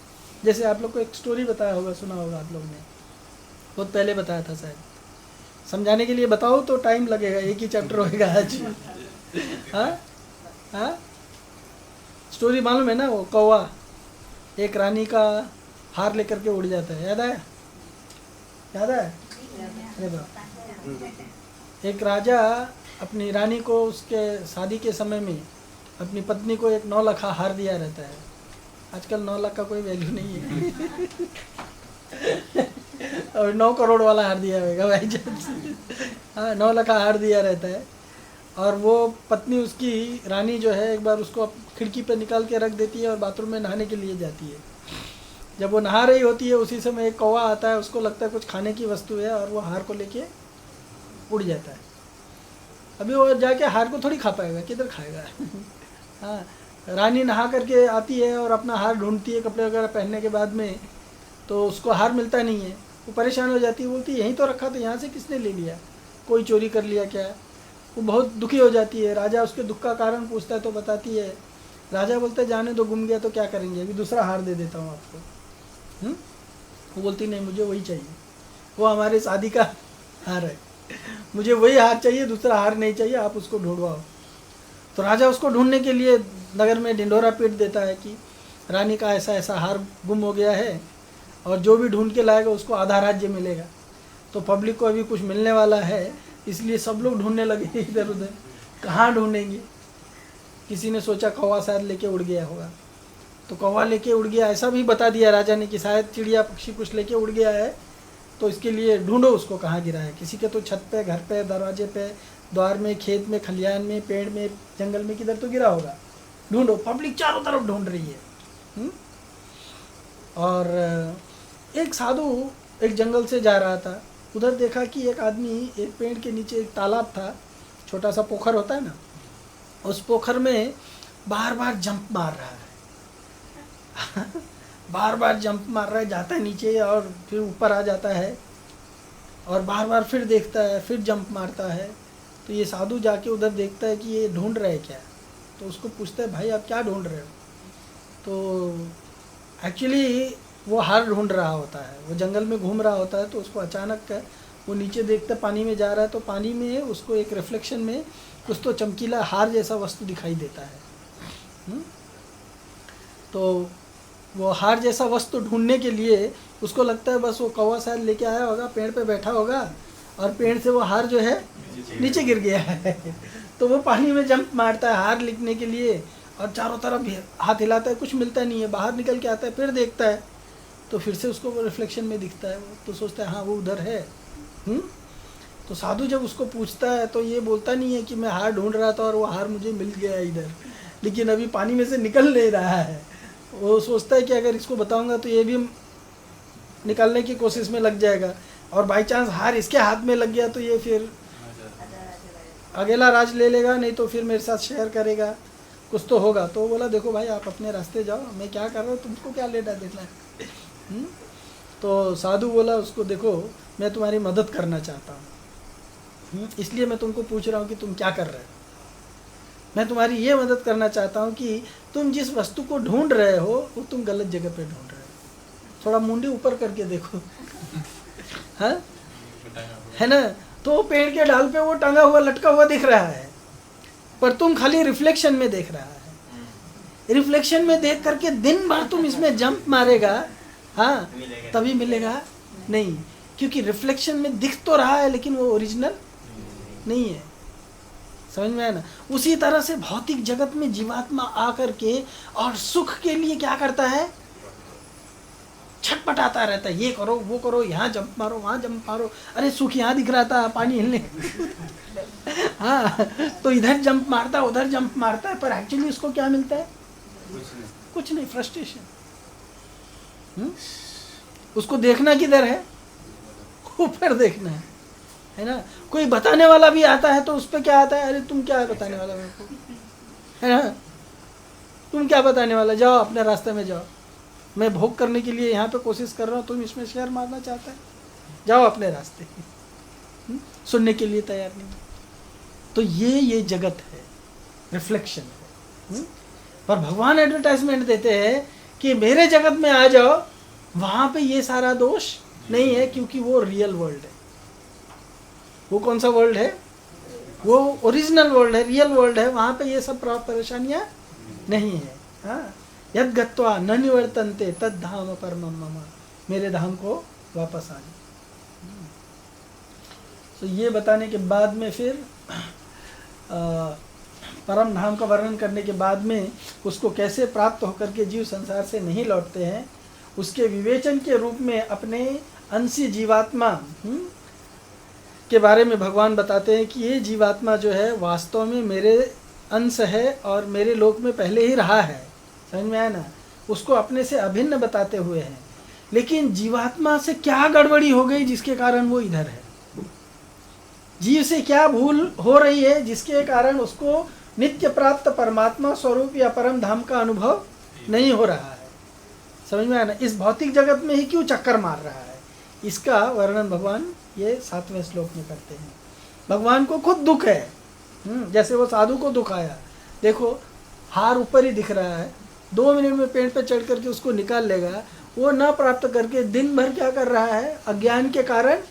जैसे आप लोग को एक स्टोरी बताया होगा, सुना होगा आप लोग ने, बहुत पहले बताया था शायद। समझाने के लिए बताओ तो टाइम लगेगा, एक ही चैप्टर होगा आज। हाँ हाँ, स्टोरी मालूम है ना? वो कौवा एक रानी का हार लेकर के उड़ जाता है, याद आया? याद आया? अरे बाप। एक राजा अपनी रानी को उसके शादी के समय में अपनी पत्नी को एक 9 लाख का हार दिया रहता है। आजकल 9 लाख का कोई वैल्यू नहीं है। और 9 करोड़ वाला हार दिया होगा भाई। हाँ, 9 लाख का हार दिया रहता है। और वो पत्नी उसकी रानी जो है एक बार उसको खिड़की पे निकाल के रख देती है और बाथरूम में नहाने के लिए जाती है। जब वो नहा रही होती है उसी समय एक कौवा आता है, उसको लगता है कुछ खाने की वस्तु है, और वो हार को लेके उड़ जाता है। अभी वो जाके हार को थोड़ी खा पाएगा, किधर खाएगा? हाँ, रानी नहा करके आती है और अपना हार ढूंढती है कपड़े वगैरह पहनने के बाद में, तो उसको हार मिलता नहीं है। वो परेशान हो जाती है, बोलती है यहीं तो रखा था, यहाँ से किसने ले लिया? कोई चोरी कर लिया क्या? वो बहुत दुखी हो जाती है। राजा उसके दुख का कारण पूछता है तो बताती है। राजा बोलता है जाने दो, गुम गया तो क्या करेंगे, अभी दूसरा हार दे देता हूँ आपको। वो बोलती नहीं, मुझे वही चाहिए, वो हमारे शादी का हार है, मुझे वही हार चाहिए, दूसरा हार नहीं चाहिए, आप उसको ढूंढवाओ। तो राजा उसको ढूंढने के लिए नगर में ढिंढोरा पीट देता है कि रानी का ऐसा ऐसा हार गुम हो गया है, और जो भी ढूंढ के लाएगा उसको आधा राज्य मिलेगा। तो पब्लिक को अभी कुछ मिलने वाला है, इसलिए सब लोग ढूंढने लगे इधर उधर। कहाँ ढूंढेंगे? किसी ने सोचा कौवा शायद लेके उड़ गया होगा, तो कौवा लेके उड़ गया ऐसा भी बता दिया राजा ने कि शायद चिड़िया पक्षी कुछ लेके उड़ गया है, तो इसके लिए ढूंढो उसको कहाँ गिरा है। किसी के तो छत पे, घर पे, दरवाजे पे, द्वार में, खेत में, खलिहान में, पेड़ में, जंगल में, किधर तो गिरा होगा। ढूंढो, पब्लिक चारों तरफ ढूंढ रही है। और एक साधु एक जंगल से जा रहा था, उधर देखा कि एक आदमी एक पेड़ के नीचे, एक तालाब था, छोटा सा पोखर होता है ना, उस पोखर में बार बार जंप मार रहा है बार बार जंप मार रहा है, जाता है नीचे और फिर ऊपर आ जाता है, और बार बार फिर देखता है, फिर जंप मारता है। तो ये साधु जाके उधर देखता है कि ये ढूंढ रहा है क्या। तो उसको पूछता है, भाई आप क्या ढूंढ रहे हो? तो एक्चुअली वो हार ढूंढ रहा होता है, वो जंगल में घूम रहा होता है। तो उसको अचानक वो नीचे देखता, पानी में जा रहा है, तो पानी में उसको एक रिफ्लेक्शन में कुछ तो चमकीला हार जैसा वस्तु दिखाई देता है। तो वो हार जैसा वस्तु ढूंढने के लिए उसको लगता है बस वो कौवा शायद लेके आया होगा, पेड़ पे बैठा होगा, और पेड़ से वो हार जो है नीचे गिर गया है तो वो पानी में जंप मारता है हार लिखने के लिए, और चारों तरफ हाथ हिलाता है, कुछ मिलता नहीं है, बाहर निकल के आता है, फिर देखता है तो फिर से उसको वो रिफ्लेक्शन में दिखता है। वो तो सोचता है हाँ वो उधर है। तो साधु जब उसको पूछता है तो ये बोलता नहीं है कि मैं हार ढूंढ रहा था और वो हार मुझे मिल गया इधर, लेकिन अभी पानी में से निकल नहीं रहा है। वो सोचता है कि अगर इसको बताऊंगा तो ये भी निकालने की कोशिश में लग जाएगा, और बाई चांस हार इसके हाथ में लग गया तो ये फिर अकेला राज ले लेगा, नहीं तो फिर मेरे साथ शेयर करेगा, कुछ तो होगा। तो बोला देखो भाई आप अपने रास्ते जाओ, मैं क्या कर रहा हूँ तुमको क्या लेना देना है। तो साधु बोला उसको, देखो मैं तुम्हारी मदद करना चाहता हूँ, इसलिए मैं तुमको पूछ रहा हूँ कि तुम क्या कर रहे हो। मैं तुम्हारी ये मदद करना चाहता हूँ कि तुम जिस वस्तु को ढूंढ रहे हो वो तुम गलत जगह पे ढूंढ रहे हो। थोड़ा मुंडी ऊपर करके देखो हाँ है ना। तो पेड़ के डाल पे वो टंगा हुआ लटका हुआ दिख रहा है, पर तुम खाली रिफ्लेक्शन में देख रहा है। रिफ्लेक्शन में देख करके दिन भर तुम इसमें जंप मारेगा, हाँ तभी मिलेगा नहीं, क्योंकि रिफ्लेक्शन में दिख तो रहा है लेकिन वो ओरिजिनल नहीं है। समझ में आया ना। उसी तरह से भौतिक जगत में जीवात्मा आकर के और सुख के लिए क्या करता है, छटपटाता रहता है, ये करो वो करो, यहाँ जंप मारो वहाँ जंप मारो, अरे सुख यहाँ दिख रहा था पानी हिलने हाँ तो इधर जंप मारता है उधर जंप मारता है, पर एक्चुअली उसको क्या मिलता है, कुछ नहीं, फ्रस्ट्रेशन। उसको देखना किधर है, ऊपर देखना है ना। कोई बताने वाला भी आता है तो उस पर क्या आता है, अरे तुम क्या है बताने वाला मेरे को, है ना, तुम क्या बताने वाला, जाओ अपने रास्ते में जाओ, मैं भोग करने के लिए यहाँ पे कोशिश कर रहा हूँ, तुम इसमें शेयर मारना चाहता है, जाओ अपने रास्ते। सुनने के लिए तैयार नहीं। तो ये जगत है, रिफ्लेक्शन है। पर भगवान एडवर्टाइजमेंट देते हैं कि मेरे जगत में आ जाओ, वहाँ पे ये सारा दोष नहीं है, क्योंकि वो रियल वर्ल्ड है। वो कौन सा वर्ल्ड है, वो ओरिजिनल वर्ल्ड है, रियल वर्ल्ड है, वहाँ पे ये सब परेशानियाँ नहीं है। हाँ, यद गत्वा न निवर्तन्ते तद धाम परमम मम, मेरे धाम को वापस आ जाओ। तो ये बताने के बाद में फिर परम धाम का वर्णन करने के बाद में उसको कैसे प्राप्त होकर के जीव संसार से नहीं लौटते हैं, उसके विवेचन के रूप में अपने अंशी जीवात्मा के बारे में भगवान बताते हैं कि ये जीवात्मा जो है वास्तव में मेरे अंश है और मेरे लोक में पहले ही रहा है। समझ में आया ना। उसको अपने से अभिन्न बताते हुए हैं, लेकिन जीवात्मा से क्या गड़बड़ी हो गई जिसके कारण वो इधर है, जीव से क्या भूल हो रही है जिसके कारण उसको नित्य प्राप्त परमात्मा स्वरूप या परम धाम का अनुभव नहीं हो रहा है। समझ में आया ना। इस भौतिक जगत में ही क्यों चक्कर मार रहा है, इसका वर्णन भगवान ये 7वें श्लोक में करते हैं। भगवान को खुद दुख है, जैसे वो साधु को दुख आया। देखो हार ऊपर ही दिख रहा है, 2 मिनट में पेड़ पे चढ़ करके उसको निकाल लेगा, वो ना प्राप्त करके दिन भर क्या कर रहा है, अज्ञान के कारण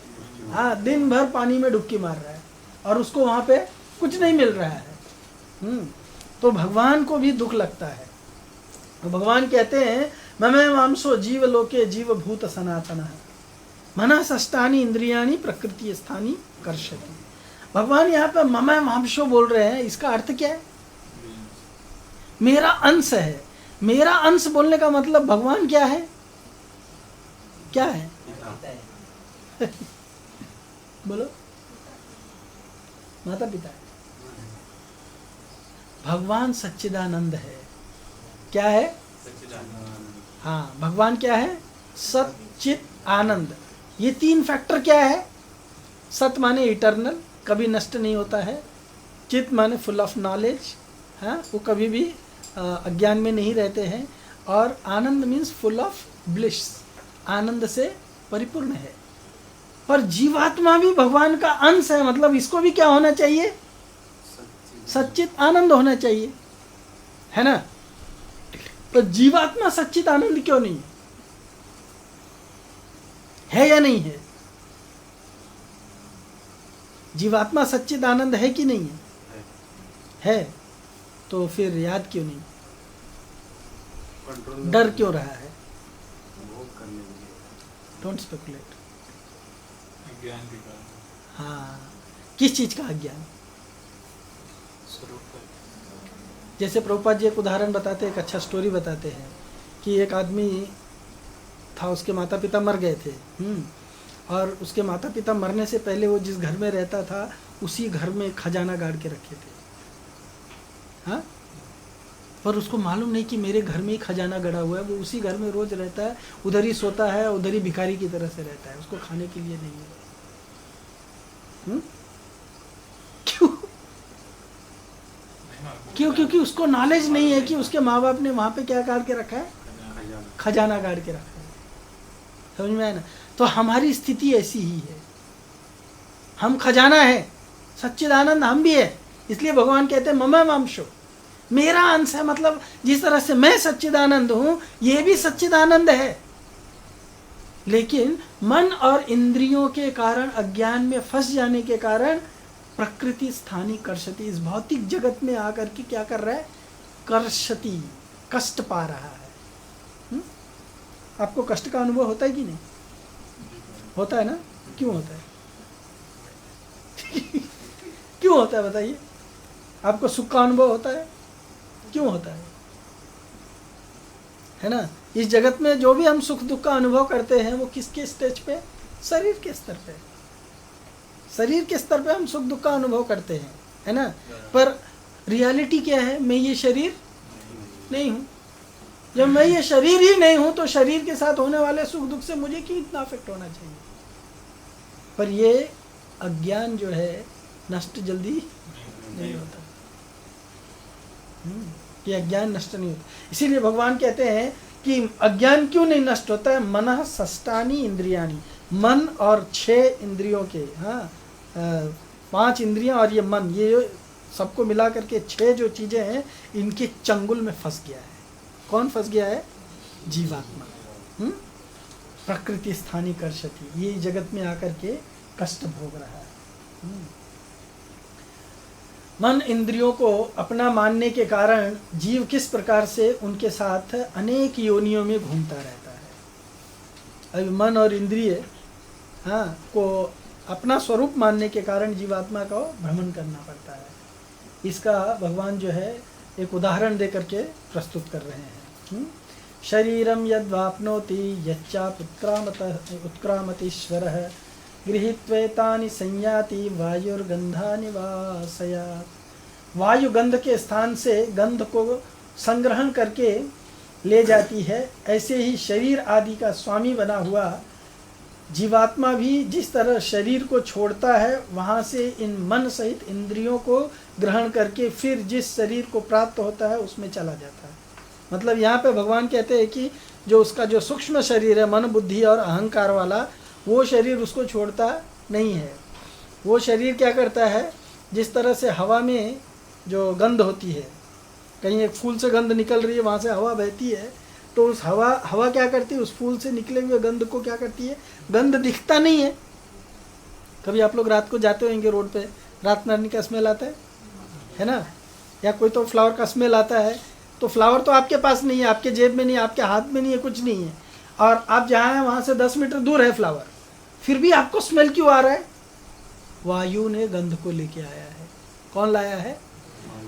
हाँ दिन भर पानी में डुबकी मार रहा है और उसको वहाँ पे कुछ नहीं मिल रहा है। तो भगवान को भी दुख लगता है। तो भगवान कहते हैं ममे मांसो जीव लोके जीव भूत सनातन मना षष्ठानि इंद्रियाणि प्रकृति स्थानी कर्षति। भगवान यहाँ पे ममे मांसो बोल रहे हैं, इसका अर्थ क्या है, मेरा अंश है। मेरा अंश बोलने का मतलब भगवान क्या है, क्या है बोलो, माता पिता है। भगवान सच्चिदानंद है। क्या है? हाँ, भगवान क्या है? सच्चित आनंद। ये 3 फैक्टर क्या है? सत माने इटर्नल, कभी नष्ट नहीं होता है। चित माने फुल ऑफ नॉलेज, हाँ, वो कभी भी अज्ञान में नहीं रहते हैं। और आनंद मीन्स फुल ऑफ ब्लिस, आनंद से परिपूर्ण है। पर जीवात्मा भी भगवान का अंश है, मतलब इसको भी क्या होना चाहिए? सच्चित आनंद होना चाहिए, है ना? तो जीवात्मा सच्चित आनंद क्यों नहीं है या नहीं है? जीवात्मा सच्चित आनंद है कि नहीं है? तो फिर याद क्यों नहीं? डर क्यों रहा है? Don't speculate. अज्ञान के कारण। हाँ, किस चीज का अज्ञान? जैसे प्रभुपाद जी एक उदाहरण बताते हैं, एक अच्छा स्टोरी बताते हैं कि एक आदमी था, उसके माता पिता मर गए थे। और उसके माता पिता मरने से पहले वो जिस घर में रहता था उसी घर में खजाना गाड़ के रखे थे। हाँ, पर उसको मालूम नहीं कि मेरे घर में ही खजाना गड़ा हुआ है। वो उसी घर में रोज रहता है, उधर ही सोता है, उधर ही भिखारी की तरह से रहता है, उसको खाने के लिए नहीं है। क्यों? क्योंकि उसको नॉलेज नहीं है कि उसके माँ बाप ने वहां पे क्या गाड़ के रखा है? खजाना गाड़ के रखा है। समझ में आया ना? तो हमारी स्थिति ऐसी ही है, हम खजाना है, सच्चिदानंद हम भी है। इसलिए भगवान कहते हैं मम अंशो, मेरा अंश है। मतलब जिस तरह से मैं सच्चिदानंद हूं, ये भी सच्चिदानंद है। लेकिन मन और इंद्रियों के कारण, अज्ञान में फंस जाने के कारण प्रकृति स्थानी कर्षति, इस भौतिक जगत में आकर के क्या कर रहा है? कर्षति, कष्ट पा रहा है। आपको कष्ट का अनुभव होता है कि नहीं? होता है ना? क्यों होता है? क्यों होता है बताइए? आपको सुख का अनुभव होता है, क्यों होता है ना? इस जगत में जो भी हम सुख दुख का अनुभव करते हैं वो किसके स्टेज पे? शरीर के स्तर पे। शरीर के स्तर पे हम सुख दुख का अनुभव करते हैं, है ना? पर रियलिटी क्या है? मैं ये शरीर नहीं हूँ। जब मैं ये शरीर ही नहीं हूँ तो शरीर के साथ होने वाले सुख दुख से मुझे क्यों इतना अफेक्ट होना चाहिए? पर ये अज्ञान जो है नष्ट जल्दी नहीं होता। ये अज्ञान नष्ट नहीं होता। इसीलिए भगवान कहते हैं कि अज्ञान क्यों नहीं नष्ट होता है? मनः षष्ठानि इंद्रियाणि, मन और 6 इंद्रियों के, हाँ, 5 इंद्रियां और ये मन, ये सबको मिला करके 6 जो चीजें हैं, इनके चंगुल में फंस गया है। कौन फंस गया है? जीवात्मा। प्रकृति स्थानी कर्षति, ये जगत में आकर के कष्ट भोग रहा है। मन इंद्रियों को अपना मानने के कारण जीव किस प्रकार से उनके साथ अनेक योनियों में घूमता रहता है। अभी मन और इंद्रिय, हाँ, को अपना स्वरूप मानने के कारण जीवात्मा को भ्रमण करना पड़ता है। इसका भगवान जो है एक उदाहरण दे करके प्रस्तुत कर रहे हैं। शरीरम यद्वाप्नोति यच्चाप उत्क्रामतीश्वरः गृहीत्वेतानि संयाति वायुर्गंधानि वासयात्। वायु गंध के स्थान से गंध को संग्रहण करके ले जाती है। ऐसे ही शरीर आदि का स्वामी बना हुआ जीवात्मा भी जिस तरह शरीर को छोड़ता है, वहाँ से इन मन सहित इंद्रियों को ग्रहण करके फिर जिस शरीर को प्राप्त होता है उसमें चला जाता है। मतलब यहाँ पे भगवान कहते हैं कि जो उसका जो सूक्ष्म शरीर है, मन बुद्धि और अहंकार वाला, वो शरीर उसको छोड़ता नहीं है। वो शरीर क्या करता है? जिस तरह से हवा में जो गंध होती है, कहीं एक फूल से गंध निकल रही है, वहाँ से हवा बहती है, तो उस हवा क्या करती है? उस फूल से निकले हुए गंध को क्या करती है? गंध दिखता नहीं है। कभी आप लोग रात को जाते होंगे रोड पे, रात में का स्मेल आता है ना? या कोई तो फ्लावर का स्मेल आता है, तो फ्लावर तो आपके पास नहीं है, आपके जेब में नहीं है, आपके हाथ में नहीं है, कुछ नहीं है, और आप जहाँ हैं वहाँ से 10 मीटर दूर है फ्लावर, फिर भी आपको स्मेल क्यों आ रहा है? वायु ने गंध को लेके आया है। कौन लाया है?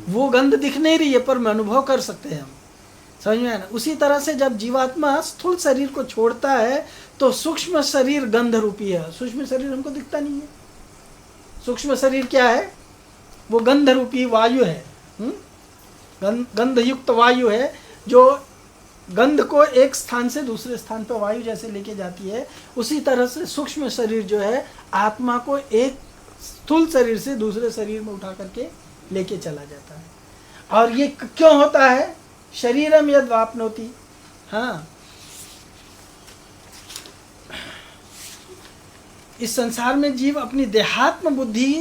वो गंध दिख नहीं रही है पर मैं अनुभव कर सकते हैं हम। समझ में आया ना? उसी तरह से जब जीवात्मा स्थूल शरीर को छोड़ता है तो सूक्ष्म शरीर गंध रूपी है। सूक्ष्म शरीर हमको दिखता नहीं है। सूक्ष्म शरीर क्या है? वो गंध रूपी वायु है। गंध युक्त वायु है जो गंध को एक स्थान से दूसरे स्थान पर वायु जैसे लेके जाती है, उसी तरह से सूक्ष्म शरीर जो है आत्मा को एक स्थूल शरीर से दूसरे शरीर में उठा करके लेके चला जाता है। और ये क्यों होता है? शरीरम यद वापनोति। हाँ, इस संसार में जीव अपनी देहात्म बुद्धि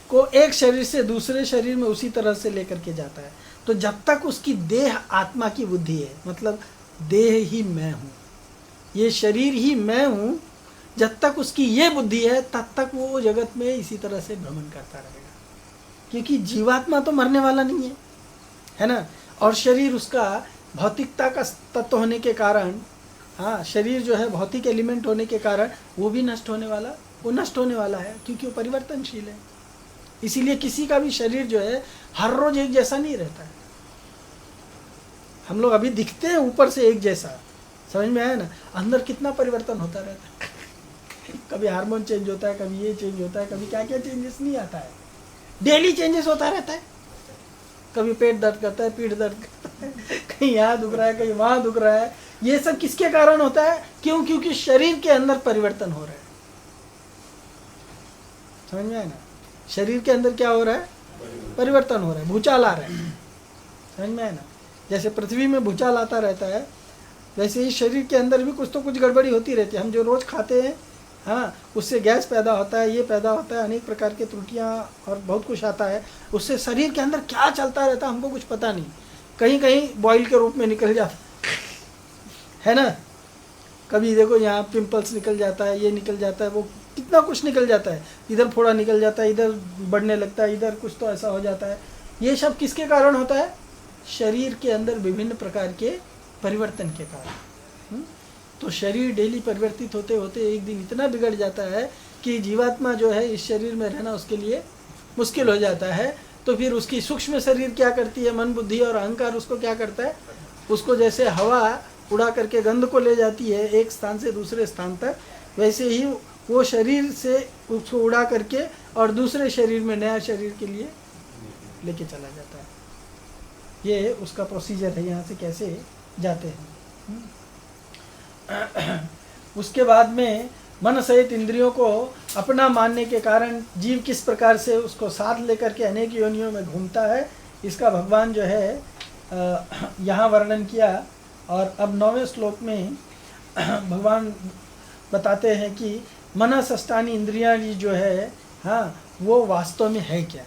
को एक शरीर से दूसरे शरीर में उसी तरह से लेकर के जाता है। तो जब तक उसकी देह आत्मा की बुद्धि है, मतलब देह ही मैं हूँ, ये शरीर ही मैं हूँ, जब तक उसकी ये बुद्धि है तब तक वो जगत में इसी तरह से भ्रमण करता रहेगा। क्योंकि जीवात्मा तो मरने वाला नहीं है ना। और शरीर उसका भौतिकता का तत्व होने के कारण, हाँ, शरीर जो है भौतिक एलिमेंट होने के कारण वो भी नष्ट होने वाला है, क्योंकि वो परिवर्तनशील है। इसीलिए किसी का भी शरीर जो है हर रोज एक जैसा नहीं रहता है। हम लोग अभी दिखते हैं ऊपर से एक जैसा, समझ में आया ना, अंदर कितना परिवर्तन होता रहता है। कभी हार्मोन चेंज होता है, कभी ये चेंज होता है, कभी क्या क्या चेंजेस नहीं आता है, डेली चेंजेस होता रहता है। कभी पेट दर्द करता है, पीठ दर्द करता है, कहीं यहाँ दुख रहा है, कहीं वहाँ दुख रहा है। ये सब किसके कारण होता है? क्योंकि शरीर के अंदर परिवर्तन हो रहा है। समझ में आया ना, शरीर के अंदर क्या हो रहा है? परिवर्तन हो रहा है, भूचाल आ रहा है। समझ में आया ना, जैसे पृथ्वी में भूचाल आता रहता है, वैसे ही शरीर के अंदर भी कुछ तो कुछ गड़बड़ी होती रहती है। हम जो रोज खाते हैं, हाँ, उससे गैस पैदा होता है, ये पैदा होता है, अनेक प्रकार की त्रुटियाँ और बहुत कुछ आता है। उससे शरीर के अंदर क्या चलता रहता है हमको कुछ पता नहीं। कहीं कहीं बॉइल के रूप में निकल जाता है ना, कभी देखो यहाँ पिंपल्स निकल जाता है, ये निकल जाता है, वो कितना कुछ निकल जाता है, इधर फोड़ा निकल जाता है, इधर बढ़ने लगता है, इधर कुछ तो ऐसा हो जाता है। ये सब किसके कारण होता है? शरीर के अंदर विभिन्न प्रकार के परिवर्तन के कारण। तो शरीर डेली परिवर्तित होते होते एक दिन इतना बिगड़ जाता है कि जीवात्मा जो है इस शरीर में रहना उसके लिए मुश्किल हो जाता है। तो फिर उसकी सूक्ष्म शरीर क्या करती है? मन, बुद्धि और अहंकार उसको क्या करता है? उसको जैसे हवा उड़ा करके गंध को ले जाती है एक स्थान से दूसरे स्थान तक, वैसे ही वो शरीर से उसको उड़ा करके और दूसरे शरीर में, नया शरीर के लिए लेके चला जाता है। ये उसका प्रोसीजर है, यहाँ से कैसे जाते हैं। उसके बाद में मन सहित इंद्रियों को अपना मानने के कारण जीव किस प्रकार से उसको साथ लेकर के अनेक योनियों में घूमता है, इसका भगवान जो है यहाँ वर्णन किया। और अब 9वें श्लोक में भगवान बताते हैं कि मनसष्टानि इंद्रियाणि जो है, हाँ, वो वास्तव में है क्या।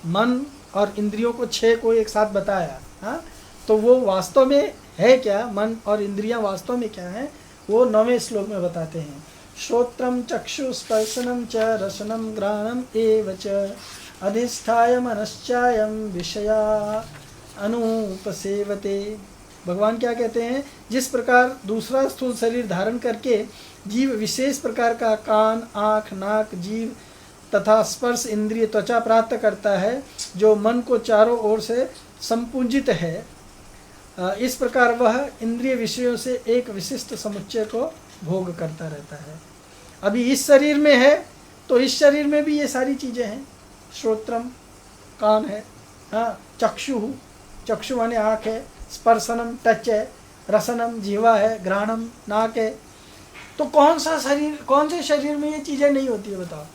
मन और इंद्रियों को 6 को एक साथ बताया, हाँ, तो वो वास्तव में है क्या, मन और इंद्रियां वास्तव में क्या है, वो 9वें श्लोक में बताते हैं। श्रोत्रम चक्षु स्पर्शनम च रसनम घ्राणम एव च अधिष्ठाय मनश्चायम विषया अनुपसेवते। भगवान क्या कहते हैं? जिस प्रकार दूसरा स्थूल शरीर धारण करके जीव विशेष प्रकार का कान, आँख, नाक, जीभ तथा स्पर्श इंद्रिय, त्वचा प्राप्त करता है, जो मन को चारों ओर से संपूजित है, इस प्रकार वह इंद्रिय विषयों से एक विशिष्ट समुच्चय को भोग करता रहता है। अभी इस शरीर में है तो इस शरीर में भी ये सारी चीज़ें हैं। श्रोत्रम कान है, हाँ, चक्षु, चक्षु माने आँख है, स्पर्शनम टच है, रसनम जीवा है, घ्राणम नाक है। तो कौन सा शरीर, कौन से शरीर में ये चीज़ें नहीं होती है बताओ?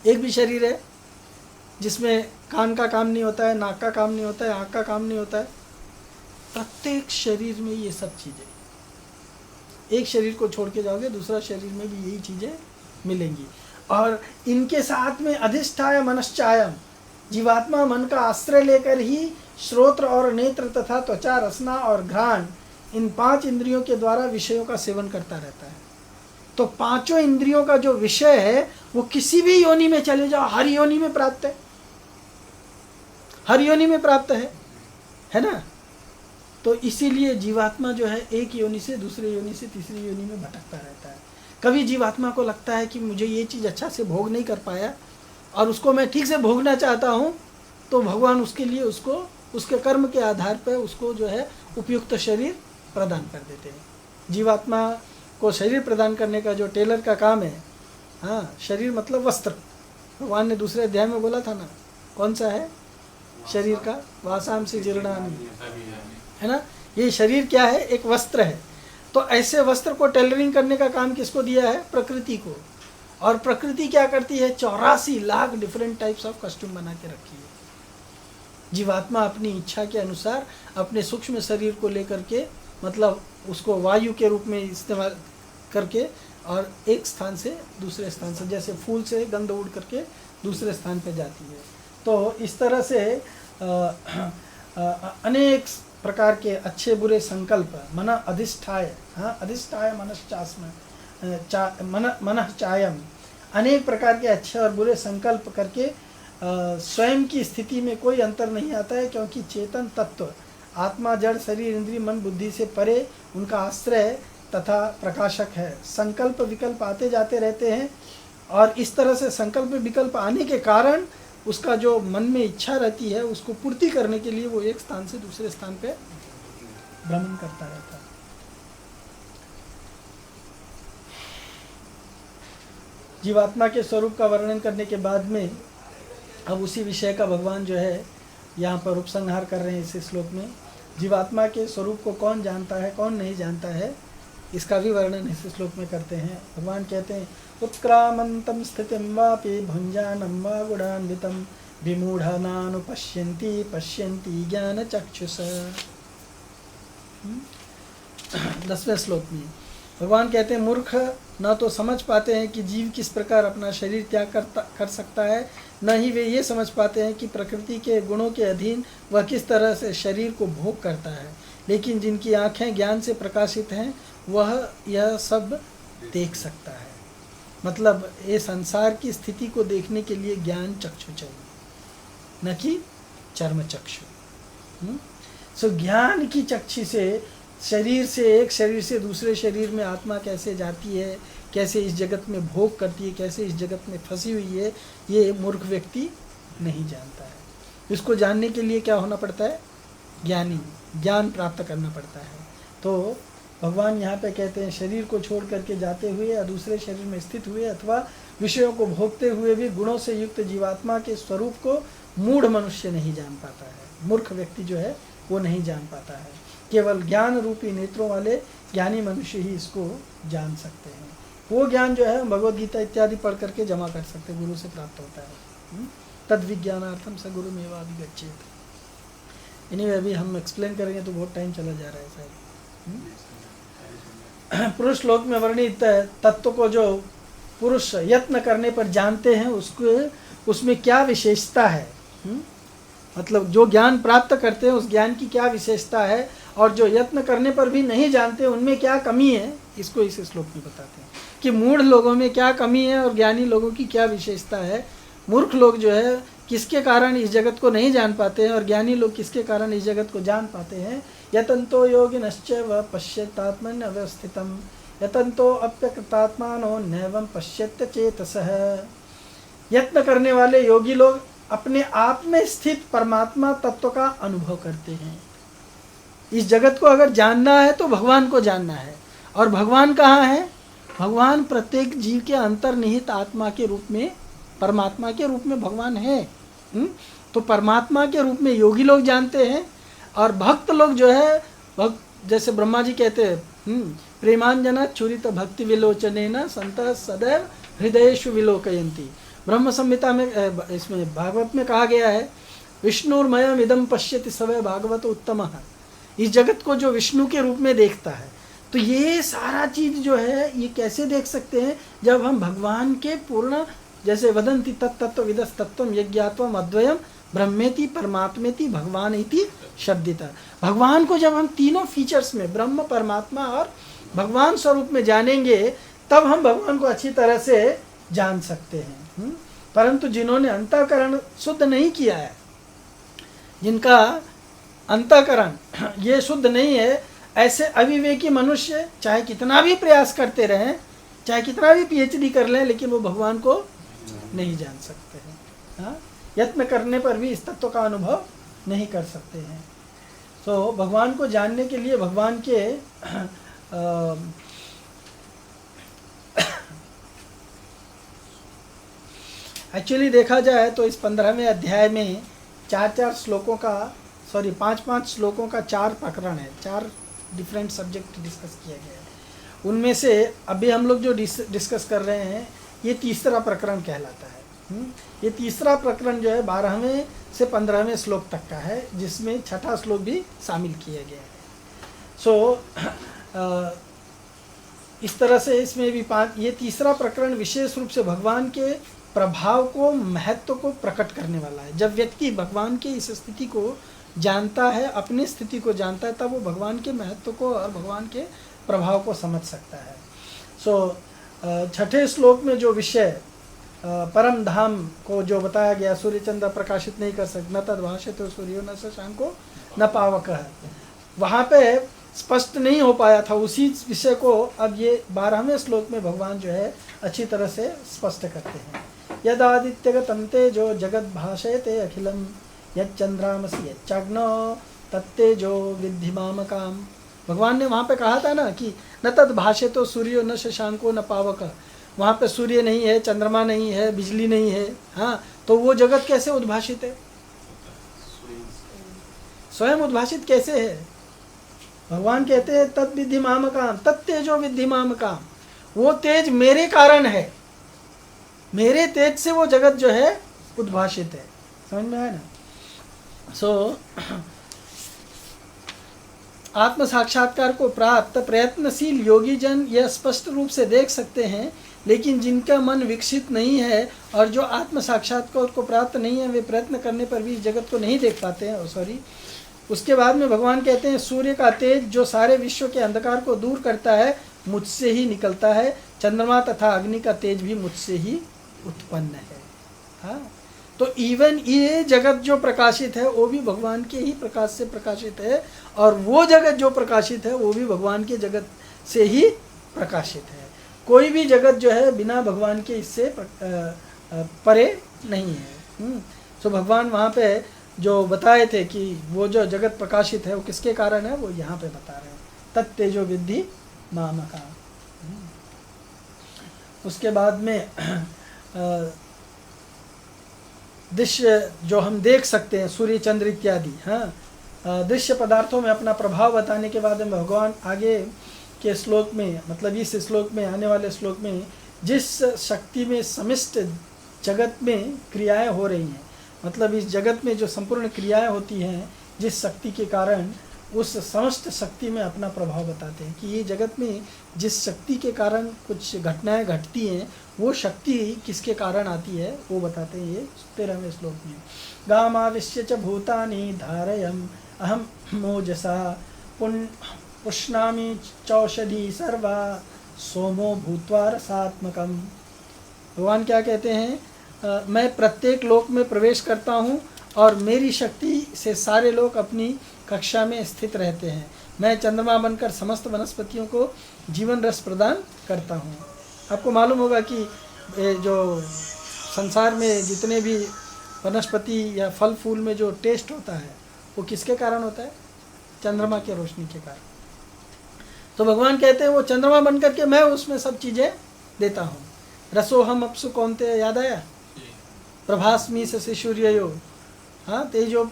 एक भी शरीर है जिसमें कान का काम नहीं होता है, नाक का काम नहीं होता है, आँख का काम नहीं होता है? प्रत्येक शरीर में ये सब चीज़ें, एक शरीर को छोड़ के जाओगे दूसरा शरीर में भी यही चीज़ें मिलेंगी। और इनके साथ में अधिष्ठाय मनश्चायम, जीवात्मा मन का आश्रय लेकर ही श्रोत्र और नेत्र तथा त्वचा, रसना और घ्राण, इन 5 इंद्रियों के द्वारा विषयों का सेवन करता रहता है। तो 5 इंद्रियों का जो विषय है वो किसी भी योनि में चले जाओ, हर योनि में प्राप्त है, हर योनि में प्राप्त है ना। तो इसीलिए जीवात्मा जो है एक योनि से दूसरे योनि से तीसरी योनि में भटकता रहता है। कभी जीवात्मा को लगता है कि मुझे ये चीज़ अच्छा से भोग नहीं कर पाया और उसको मैं ठीक से भोगना चाहता हूँ, तो भगवान उसके लिए उसको उसके कर्म के आधार पर उसको जो है उपयुक्त शरीर प्रदान कर देते हैं। जीवात्मा को शरीर प्रदान करने का जो टेलर का काम है, हाँ, शरीर मतलब वस्त्र, भगवान ने दूसरे अध्याय में बोला था ना, कौन सा है? शरीर का, वासांसि जीर्णानि, ऐसा भी है ना। ये शरीर क्या है? एक वस्त्र है। तो ऐसे वस्त्र को टेलरिंग करने का काम किसको दिया है? प्रकृति को। और प्रकृति क्या करती है? 84 lakh different types of costume बना के रखी है। जीवात्मा अपनी इच्छा के अनुसार अपने सूक्ष्म शरीर को लेकर के, मतलब उसको वायु के रूप में इस्तेमाल करके, और एक स्थान से दूसरे स्थान से, जैसे फूल से गंध उड़ करके दूसरे स्थान पे जाती है। तो इस तरह से अनेक प्रकार के अच्छे बुरे संकल्प मन अधिष्ठाय, हाँ, अधिष्ठाय मनश्चास्म मन चायम, अनेक प्रकार के अच्छे और बुरे संकल्प करके स्वयं की स्थिति में कोई अंतर नहीं आता है, क्योंकि चेतन तत्व आत्मा जड़ शरीर इंद्रिय मन बुद्धि से परे उनका आश्रय तथा प्रकाशक है। संकल्प विकल्प आते जाते रहते हैं, और इस तरह से संकल्प विकल्प आने के कारण उसका जो मन में इच्छा रहती है उसको पूर्ति करने के लिए वो एक स्थान से दूसरे स्थान पे भ्रमण करता रहता है। जीवात्मा के स्वरूप का वर्णन करने के बाद में अब उसी विषय का भगवान जो है यहाँ पर उपसंहार कर रहे हैं इस श्लोक में। जीवात्मा के स्वरूप को कौन जानता है, कौन नहीं जानता है, इसका भी वर्णन इस श्लोक में करते हैं। भगवान कहते हैं उत्क्रामंतम स्थितिम वापि भुंजानं वा गुणान्वितं विमूढानानुपश्यन्ति पश्यन्ति ज्ञान चक्षुष। 10वें श्लोक में भगवान कहते हैं मूर्ख न तो समझ पाते हैं कि जीव किस प्रकार अपना शरीर त्याग कर सकता है, न ही वे ये समझ पाते हैं कि प्रकृति के गुणों के अधीन वह किस तरह से शरीर को भोग करता है। लेकिन जिनकी आँखें ज्ञान से प्रकाशित हैं वह यह सब देख सकता है। मतलब ये संसार की स्थिति को देखने के लिए ज्ञान चक्षु चाहिए, न कि चर्म चक्षु। सो ज्ञान की चक्षु से शरीर से, एक शरीर से दूसरे शरीर में आत्मा कैसे जाती है, कैसे इस जगत में भोग करती है, कैसे इस जगत में फंसी हुई है, ये मूर्ख व्यक्ति नहीं जानता है। इसको जानने के लिए क्या होना पड़ता है? ज्ञानी, ज्ञान प्राप्त करना पड़ता है। तो भगवान यहाँ पे कहते हैं शरीर को छोड़ करके जाते हुए या दूसरे शरीर में स्थित हुए अथवा विषयों को भोगते हुए भी गुणों से युक्त जीवात्मा के स्वरूप को मूढ़ मनुष्य नहीं जान पाता है। मूर्ख व्यक्ति जो है वो नहीं जान पाता है। केवल ज्ञान रूपी नेत्रों वाले ज्ञानी मनुष्य ही इसको जान सकते हैं। वो ज्ञान जो है भगवद गीता इत्यादि पढ़ करके जमा कर सकते, गुरु से प्राप्त होता है। तद विज्ञानार्थम स गुरु मेवाभिगच्छेत्। इन्हीं अभी हम एक्सप्लेन करेंगे तो बहुत टाइम चला जा रहा है शायद। पुरुष लोक में वर्णित तत्व को जो पुरुष यत्न करने पर जानते हैं उसको, उसमें क्या विशेषता है, मतलब जो ज्ञान प्राप्त करते हैं उस ज्ञान की क्या विशेषता है, और जो यत्न करने पर भी नहीं जानते उनमें क्या कमी है, इसको इस श्लोक में बताते हैं कि मूढ़ लोगों में क्या कमी है और ज्ञानी लोगों की क्या विशेषता है। मूर्ख लोग जो है किसके कारण इस जगत को नहीं जान पाते हैं और ज्ञानी लोग किसके कारण इस जगत को जान पाते हैं। यतन्तो योगिनश्च व पश्येत्तात्मन्य अवस्थितम् यतन्तो अप्यकृतात्मानो नैवं पश्येत्य चेतसः। यत्न करने वाले योगी लोग अपने आप में स्थित परमात्मा तत्व का अनुभव करते हैं। इस जगत को अगर जानना है तो भगवान को जानना है, और भगवान कहाँ है? भगवान प्रत्येक जीव के अंतर्निहित आत्मा के रूप में, परमात्मा के रूप में भगवान है। तो परमात्मा के रूप में योगी लोग जानते हैं, और भक्त लोग जो है भक्त, जैसे ब्रह्मा जी कहते हैं प्रेमांजना चूरित भक्ति विलोचनेन संतः सदैव हृदयेषु विलोकयन्ति। ब्रह्म संहिता में, इसमें भागवत में कहा गया है विष्णुर्मयम इदम पश्यति सवै भागवत उत्तमः। इस जगत को जो विष्णु के रूप में देखता है, तो ये सारा चीज जो है ये कैसे देख सकते हैं? जब हम भगवान के पूर्ण, जैसे वदन्ति तत्तत्व विदस तत्वम यज्ञात्वम अद्वयम ब्रह्मेति परमात्मेति भगवान इति शब्दिता। भगवान को जब हम तीनों फीचर्स में, ब्रह्म, परमात्मा और भगवान स्वरूप में जानेंगे, तब हम भगवान को अच्छी तरह से जान सकते हैं। परंतु जिन्होंने अंतःकरण शुद्ध नहीं किया है, जिनका अंतःकरण ये शुद्ध नहीं है, ऐसे अविवेकी मनुष्य चाहे कितना भी प्रयास करते रहें, चाहे कितना भी पीएचडी कर लें, लेकिन वो भगवान को नहीं जान सकते हैं। हाँ, यत्न करने पर भी इस तत्व का अनुभव नहीं कर सकते हैं। तो भगवान को जानने के लिए भगवान के एक्चुअली देखा जाए तो इस 15वें अध्याय में 4 श्लोकों का, सॉरी 5 श्लोकों का 4 प्रकरण है, 4 डिफरेंट सब्जेक्ट डिस्कस किया गया है। उनमें से अभी हम लोग जो डिस्कस कर रहे हैं ये तीसरा प्रकरण कहलाता है। ये तीसरा प्रकरण जो है 12वें से 15वें श्लोक तक का है, जिसमें छठा श्लोक भी शामिल किया गया है। सो इस तरह से इसमें भी ये तीसरा प्रकरण विशेष रूप से भगवान के प्रभाव को, महत्व को प्रकट करने वाला है। जब व्यक्ति भगवान की इस स्थिति को जानता है, अपनी स्थिति को जानता है, तब वो भगवान के महत्व को और भगवान के प्रभाव को समझ सकता है। सो छठे श्लोक में जो विषय परम धाम को जो बताया गया, सूर्य चंद्र प्रकाशित नहीं कर सकते, न तद्भाषितो सूर्यो न शशांको न पावकः, वहाँ पे स्पष्ट नहीं हो पाया था। उसी विषय को अब ये 12वें श्लोक में भगवान जो है अच्छी तरह से स्पष्ट करते हैं। यदादित्यगतं तेजो जगद भाषयते अखिलम यच्चंद्रामसि यच्चाग्नो तत्तेजो विद्धि मामकाम। भगवान ने वहाँ पे कहा था ना कि न तद भाषयतो सूर्यो न शशांको न पावक, वहाँ पे सूर्य नहीं है, चंद्रमा नहीं है, बिजली नहीं है, हाँ, तो वो जगत कैसे उद्भाषित है? स्वयं उद्भाषित कैसे है? भगवान कहते हैं तद विद्धि मामकाम, तत्तेजो विद्धि मामकाम, वो तेज मेरे कारण है, मेरे तेज से वो जगत जो है उद्भाषित है। समझ में आया ना? सो आत्म साक्षात्कार को प्राप्त प्रयत्नशील योगी जन यह स्पष्ट रूप से देख सकते हैं, लेकिन जिनका मन विकसित नहीं है और जो आत्म साक्षात्कार को प्राप्त नहीं है, वे प्रयत्न करने पर भी इस जगत को नहीं देख पाते हैं। सॉरी, उसके बाद में भगवान कहते हैं सूर्य का तेज जो सारे विश्व के अंधकार को दूर करता है मुझसे ही निकलता है, चंद्रमा तथा अग्नि का तेज भी मुझसे ही उत्पन्न है। हाँ, तो इवन ये जगत जो प्रकाशित है वो भी भगवान के ही प्रकाश से प्रकाशित है, और वो जगत जो प्रकाशित है वो भी भगवान के जगत से ही प्रकाशित है। कोई भी जगत जो है बिना भगवान के इससे परे नहीं है। सो भगवान वहाँ पे जो बताए थे कि वो जो जगत प्रकाशित है वो किसके कारण है, वो यहाँ पे बता रहे हैं, तत्तेजो विद्धि मामका। उसके बाद में दृश्य जो हम देख सकते हैं, सूर्य चंद्र इत्यादि, हाँ, दृश्य पदार्थों में अपना प्रभाव बताने के बाद में भगवान आगे के श्लोक में, मतलब इस श्लोक में, आने वाले श्लोक में, जिस शक्ति में समस्त जगत में क्रियाएं हो रही हैं, मतलब इस जगत में जो संपूर्ण क्रियाएं होती हैं, जिस शक्ति के कारण, उस समस्त शक्ति में अपना प्रभाव बताते हैं कि ये जगत में जिस शक्ति के कारण कुछ घटनाएं घटती हैं, वो शक्ति किसके कारण आती है वो बताते हैं ये 13वें श्लोक में। गामाविश्य च भूतानि धारयम् अहम मोजसा पुष्णामि चौषधि सर्वा सोमो भूत्वा रसात्मकम। भगवान क्या कहते हैं? मैं प्रत्येक लोक में प्रवेश करता हूँ और मेरी शक्ति से सारे लोग अपनी कक्षा में स्थित रहते हैं। मैं चंद्रमा बनकर समस्त वनस्पतियों को जीवन रस प्रदान करता हूँ। आपको मालूम होगा कि जो संसार में जितने भी वनस्पति या फल फूल में जो टेस्ट होता है वो किसके कारण होता है? चंद्रमा की रोशनी के कारण। तो भगवान कहते हैं वो चंद्रमा बन करके मैं उसमें सब चीज़ें देता हूँ। रसोहम अपसु कौनते, याद आया? प्रभास्मी से सूर्यो, हाँ, तेजो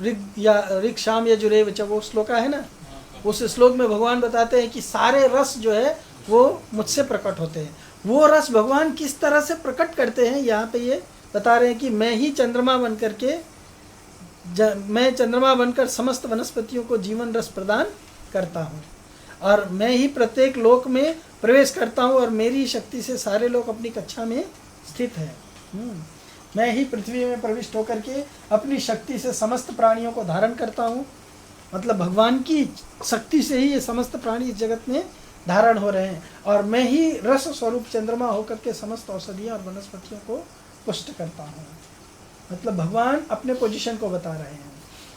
ऋग शाम यजुरेव च, वो श्लोक है ना, उस श्लोक में भगवान बताते हैं कि सारे रस जो है वो मुझसे प्रकट होते हैं। वो रस भगवान किस तरह से प्रकट करते हैं यहाँ पे ये बता रहे हैं कि मैं ही चंद्रमा बन करके मैं चंद्रमा बनकर समस्त वनस्पतियों को जीवन रस प्रदान करता हूँ, और मैं ही प्रत्येक लोक में प्रवेश करता हूँ, और मेरी शक्ति से सारे लोग अपनी कक्षा में स्थित हैं। मैं ही पृथ्वी में प्रविष्ट होकर के अपनी शक्ति से समस्त प्राणियों को धारण करता हूँ। मतलब भगवान की शक्ति से ही ये समस्त प्राणी इस जगत में धारण हो रहे हैं, और मैं ही रस स्वरूप चंद्रमा होकर के समस्त औषधियाँ और वनस्पतियों को पुष्ट करता हूँ। मतलब भगवान अपने पोजीशन को बता रहे हैं।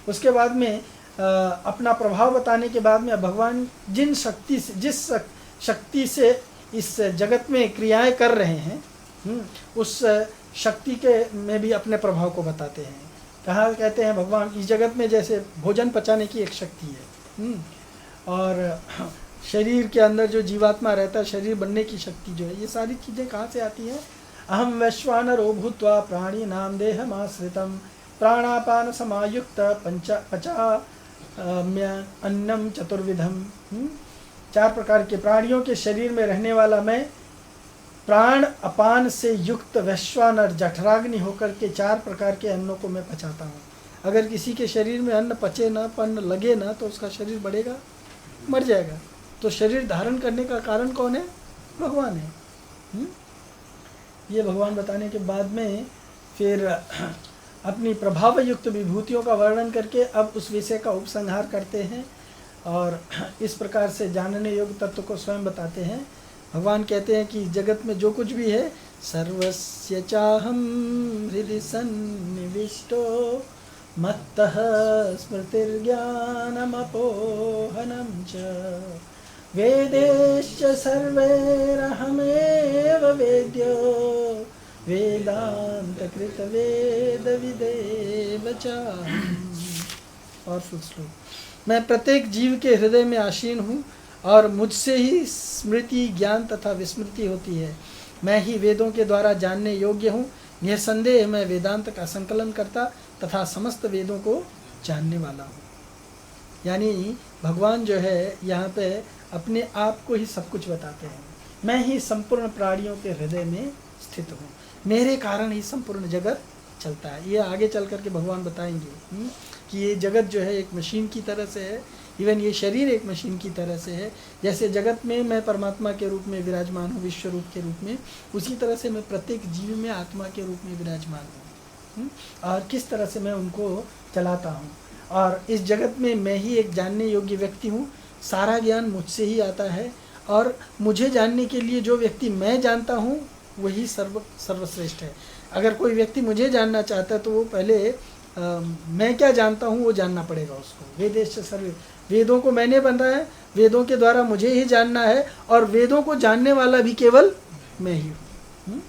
उसके बाद में अपना प्रभाव बताने के बाद में भगवान जिस शक्ति से इस जगत में क्रियाएं कर रहे हैं, उस शक्ति के में भी अपने प्रभाव को बताते हैं। कहा कहते हैं भगवान इस जगत में जैसे भोजन पचाने की एक शक्ति है, और शरीर के अंदर जो जीवात्मा रहता है, शरीर बनने की शक्ति जो है, ये सारी चीज़ें कहाँ से आती हैं? अहम वैश्वानरो भूत्वा प्राणिनां देहमाश्रितं प्राणापान समायुक्त पचाम्य अन्नम चतुर्विधम। 4 प्रकार के प्राणियों के शरीर में रहने वाला मैं प्राण अपान से युक्त वैश्वानर जठराग्नि होकर के 4 प्रकार के अन्नों को मैं पचाता हूँ। अगर किसी के शरीर में अन्न पचे ना, अन्न लगे ना, तो उसका शरीर बढ़ेगा, मर जाएगा। तो शरीर धारण करने का कारण कौन है? भगवान है। ये भगवान बताने के बाद में फिर अपनी प्रभाव युक्त विभूतियों का वर्णन करके अब उस विषय का उपसंहार करते हैं और इस प्रकार से जानने योग्य तत्व को स्वयं बताते हैं। भगवान कहते हैं कि जगत में जो कुछ भी है सर्वस्य चाहम हृदि सन्निविष्टो मत्तः स्मृतिर्ज्ञानमपोहनं च वेदेश्च सर्वैरहमेव वेद्यो वेदान्तकृत वेदविदेव चाहम्। पावरफुल श्लोक। मैं प्रत्येक जीव के हृदय में आसीन हूँ और मुझसे ही स्मृति, ज्ञान तथा विस्मृति होती है। मैं ही वेदों के द्वारा जानने योग्य हूँ। निःसंदेह मैं वेदांत का संकलन करता तथा समस्त वेदों को जानने वाला हूँ। यानी भगवान जो है यहाँ पे अपने आप को ही सब कुछ बताते हैं। मैं ही संपूर्ण प्राणियों के हृदय में स्थित हूँ, मेरे कारण ही संपूर्ण जगत चलता है। ये आगे चल करके भगवान बताएंगे कि ये जगत जो है एक मशीन की तरह से है। इवन ये शरीर एक मशीन की तरह से है। जैसे जगत में मैं परमात्मा के रूप में विराजमान हूँ, विश्व रूप के रूप में, उसी तरह से मैं प्रत्येक जीव में आत्मा के रूप में विराजमान हूँ और किस तरह से मैं उनको चलाता हूँ। और इस जगत में मैं ही एक जानने योग्य व्यक्ति हूँ। सारा ज्ञान मुझसे ही आता है और मुझे जानने के लिए जो व्यक्ति मैं जानता हूँ वही सर्वश्रेष्ठ है। अगर कोई व्यक्ति मुझे जानना चाहता है तो वो पहले मैं क्या जानता हूँ वो जानना पड़ेगा उसको। वेदेश सर्वे, वेदों को मैंने बनाया है, वेदों के द्वारा मुझे ही जानना है और वेदों को जानने वाला भी केवल मैं ही हूँ।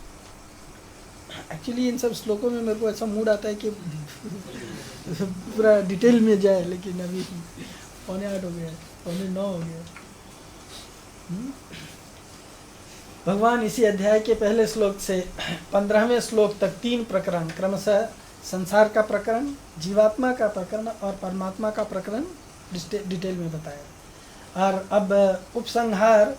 एक्चुअली इन सब श्लोकों में मेरे को ऐसा मूड आता है कि पूरा डिटेल में जाए, लेकिन अभी 7:45 हो गया, 9:45 हो गया। भगवान इसी अध्याय के पहले श्लोक से 15वें श्लोक तक 3 प्रकरण क्रमशः संसार का प्रकरण, जीवात्मा का प्रकरण और परमात्मा का प्रकरण डिटेल में बताया। और अब उपसंहार,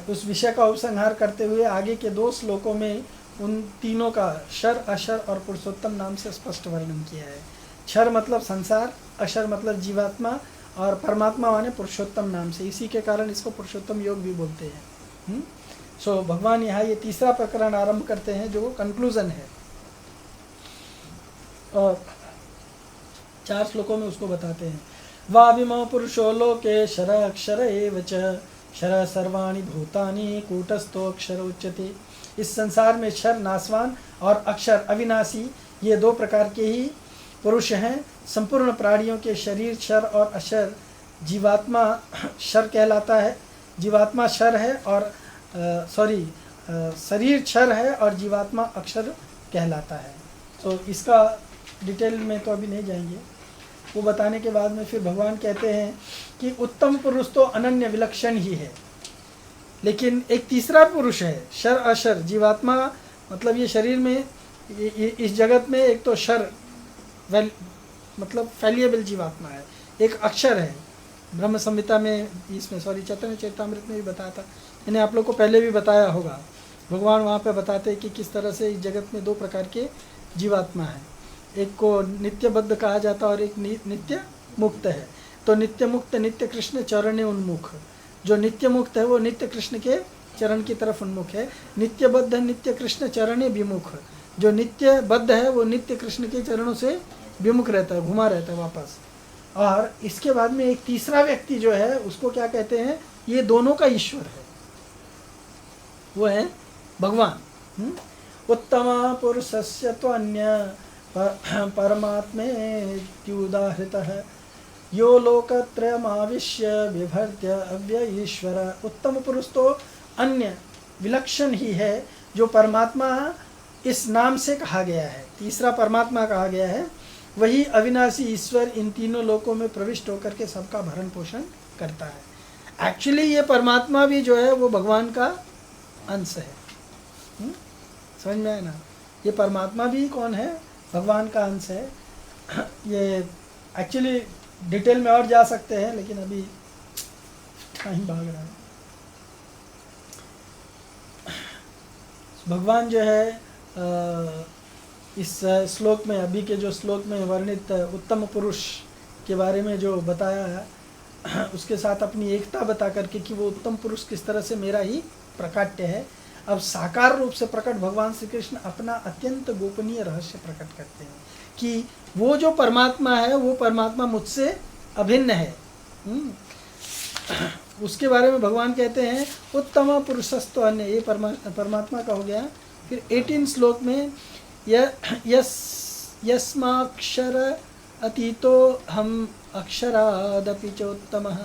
उस विषय का उपसंहार करते हुए आगे के 2 श्लोकों में उन तीनों का क्षर, अक्षर और पुरुषोत्तम नाम से स्पष्ट वर्णन किया है। क्षर मतलब संसार, अक्षर मतलब जीवात्मा और परमात्मा माने पुरुषोत्तम नाम से। इसी के कारण इसको पुरुषोत्तम योग भी बोलते हैं। सो भगवान यहाँ ये तीसरा प्रकरण आरंभ करते हैं जो कंक्लूजन है और 4 श्लोकों में उसको बताते हैं। वाविमो पुरुषो लोके क्षर अक्षर एव च क्षर सर्वाणि भूतानि कूटस्थो अक्षर उच्यते। इस संसार में क्षर नाशवान और अक्षर अविनाशी, ये 2 प्रकार के ही पुरुष हैं। संपूर्ण प्राणियों के शरीर क्षर और अक्षर, जीवात्मा क्षर कहलाता है, जीवात्मा क्षर है और शरीर क्षर है और जीवात्मा अक्षर कहलाता है। तो इसका डिटेल में तो अभी नहीं जाएंगे। वो बताने के बाद में फिर भगवान कहते हैं कि उत्तम पुरुष तो अनन्य विलक्षण ही है, लेकिन एक तीसरा पुरुष है क्षर अक्षर जीवात्मा। मतलब ये शरीर में इस जगत में एक तो क्षर मतलब फैलिएबल जीवात्मा है, एक अक्षर है। ब्रह्म संहिता में इसमें चैतन्य चरितामृत में भी बताया था, मैंने आप लोग को पहले भी बताया होगा। भगवान वहाँ पे बताते हैं कि किस तरह से इस जगत में 2 प्रकार के जीवात्मा है, एक को नित्यबद्ध कहा जाता है और एक नित्य मुक्त है। तो नित्य मुक्त नित्य कृष्ण चरण उन्मुख, जो नित्य मुक्त है वो नित्य कृष्ण के चरण की तरफ उन्मुख है। नित्यबद्ध नित्य कृष्ण चरण विमुख, जो नित्य बद्ध है वो नित्य कृष्ण के चरणों से विमुख रहता है, घुमा रहता है वापस। और इसके बाद में एक तीसरा व्यक्ति जो है उसको क्या कहते हैं, ये दोनों का ईश्वर है, वो है भगवान। उत्तम पुरुषस्य तो अन्य परमात्मेत्युदाहृतः यो लोकत्रयमाविश्य विभर्त्य अव्यय ईश्वर। उत्तम पुरुष तो अन्य विलक्षण ही है, जो परमात्मा इस नाम से कहा गया है, तीसरा परमात्मा कहा गया है, वही अविनाशी ईश्वर इन तीनों लोकों में प्रविष्ट होकर के सबका भरण पोषण करता है। एक्चुअली ये परमात्मा भी जो है वो भगवान का अंश है। समझ में आया ना? ये परमात्मा भी कौन है? भगवान का अंश है। ये एक्चुअली डिटेल में और जा सकते हैं, लेकिन अभी टाइम भाग रहा है। भगवान जो है इस श्लोक में, अभी के जो श्लोक में वर्णित उत्तम पुरुष के बारे में जो बताया है, उसके साथ अपनी एकता बता करके कि वो उत्तम पुरुष किस तरह से मेरा ही प्रकाट्य है। अब साकार रूप से प्रकट भगवान श्री कृष्ण अपना अत्यंत गोपनीय रहस्य प्रकट करते हैं कि वो जो परमात्मा है वो परमात्मा मुझसे अभिन्न है। उसके बारे में भगवान कहते हैं उत्तम पुरुषस्तु अन्य, ये परमात्मा का हो गया। फिर 18 श्लोक में यस्माक्षर अतीतो हम अक्षरादपि चोत्तमः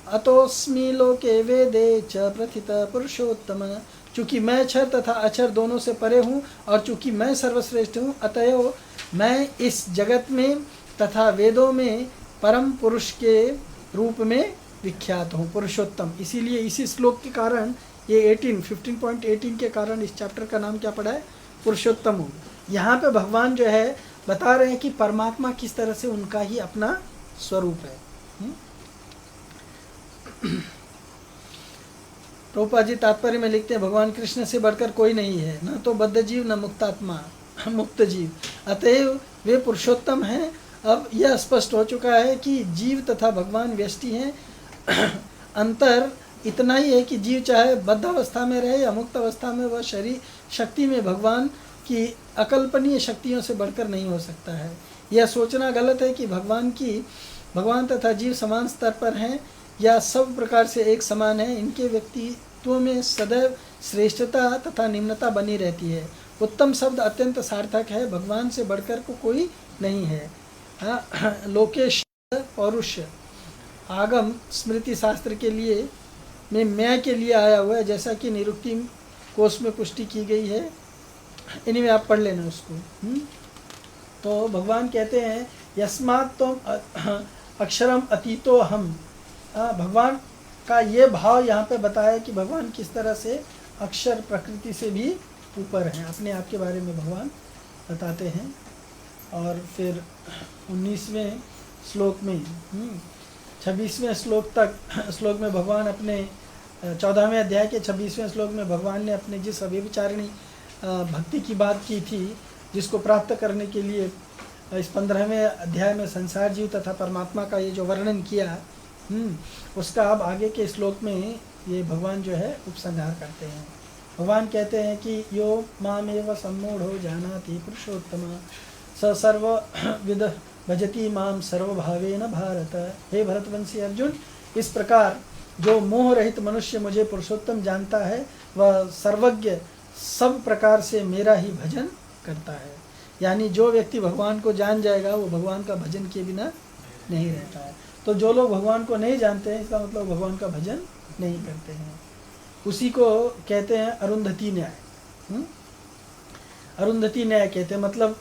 अतोस्मि लोके वेदे च प्रथित पुरुषोत्तम। चूँकि मैं क्षर तथा अक्षर दोनों से परे हूँ और चूँकि मैं सर्वश्रेष्ठ हूँ, अतएव मैं इस जगत में तथा वेदों में परम पुरुष के रूप में विख्यात हूँ, पुरुषोत्तम। इसीलिए इसी श्लोक के कारण ये 15.18 के कारण इस चैप्टर का नाम क्या पड़ा है? पुरुषोत्तम हूँ। यहाँ पे भगवान जो है बता रहे हैं कि परमात्मा किस तरह से उनका ही अपना स्वरूप है। प्रभुपाद जी तात्पर्य में लिखते हैं भगवान कृष्ण से बढ़कर कोई नहीं है, न तो बद्ध जीव न मुक्तात्मा, मुक्त जीव, अतएव वे पुरुषोत्तम हैं। अब यह स्पष्ट हो चुका है कि जीव तथा भगवान व्यष्टि हैं। अंतर इतना ही है कि जीव चाहे बद्ध अवस्था में रहे या मुक्त अवस्था में, वह शरीर शक्ति में भगवान की अकल्पनीय शक्तियों से बढ़कर नहीं हो सकता है। यह सोचना गलत है कि भगवान तथा जीव समान स्तर पर हैं या सब प्रकार से एक समान है। इनके व्यक्तित्व में सदैव श्रेष्ठता तथा निम्नता बनी रहती है। उत्तम शब्द अत्यंत सार्थक है, भगवान से बढ़कर को कोई नहीं है। लोकेश पौरुष आगम स्मृति शास्त्र के लिए में मैं के लिए आया हुआ है, जैसा कि निरुक्ति कोश में पुष्टि की गई है। इन्हीं में आप पढ़ लेना उसको। तो भगवान कहते हैं यस्मात् त्वम् अक्षरम अतीतो हम। भगवान का ये भाव यहाँ पे बताया कि भगवान किस तरह से अक्षर प्रकृति से भी ऊपर हैं, अपने आप के बारे में भगवान बताते हैं। और फिर 19वें श्लोक में 26वें श्लोक में भगवान अपने 14वें अध्याय के 26वें श्लोक में भगवान ने अपने जिस अव्यभिचारिणी भक्ति की बात की थी, जिसको प्राप्त करने के लिए इस 15वें अध्याय में संसार जीव तथा परमात्मा का ये जो वर्णन किया, उसका अब आगे के श्लोक में ये भगवान जो है उपसंहार करते हैं। भगवान कहते हैं कि यो मामेव सम्मूढ़ो जानाति पुरुषोत्तम स सर्वविद भजति माम सर्वभावेन भारत। हे भरतवंशी अर्जुन, इस प्रकार जो मोह रहित मनुष्य मुझे पुरुषोत्तम जानता है, वह सर्वज्ञ सब प्रकार से मेरा ही भजन करता है। यानी जो व्यक्ति भगवान को जान जाएगा वो भगवान का भजन किए बिना नहीं रहता है। तो जो लोग भगवान को नहीं जानते हैं, इसका मतलब भगवान का भजन नहीं करते हैं। उसी को कहते हैं अरुंधति न्याय। अरुंधति न्याय कहते हैं मतलब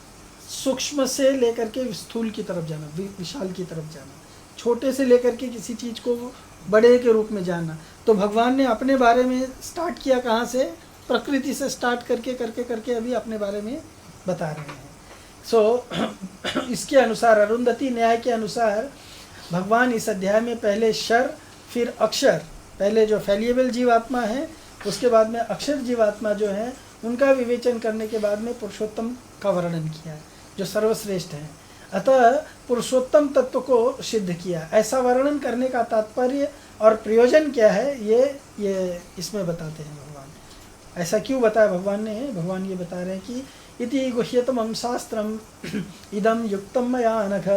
सूक्ष्म से लेकर के स्थूल की तरफ जाना, विशाल की तरफ जाना, छोटे से लेकर के किसी चीज़ को बड़े के रूप में जानना। तो भगवान ने अपने बारे में स्टार्ट किया कहाँ से? प्रकृति से स्टार्ट करके अभी अपने बारे में बता रहे हैं। इसके अनुसार अरुंधति न्याय के अनुसार भगवान इस अध्याय में पहले शर फिर अक्षर, पहले जो फैलिएबल जीवात्मा है उसके बाद में अक्षर जीवात्मा जो है उनका विवेचन करने के बाद में पुरुषोत्तम का वर्णन किया जो सर्वश्रेष्ठ है। अतः पुरुषोत्तम तत्व को सिद्ध किया। ऐसा वर्णन करने का तात्पर्य और प्रयोजन क्या है ये इसमें बताते हैं भगवान। ऐसा क्यों बताया भगवान ने? भगवान ये बता रहे हैं कि इति गुह्यतमं शास्त्रम इदम युक्तम मया नघ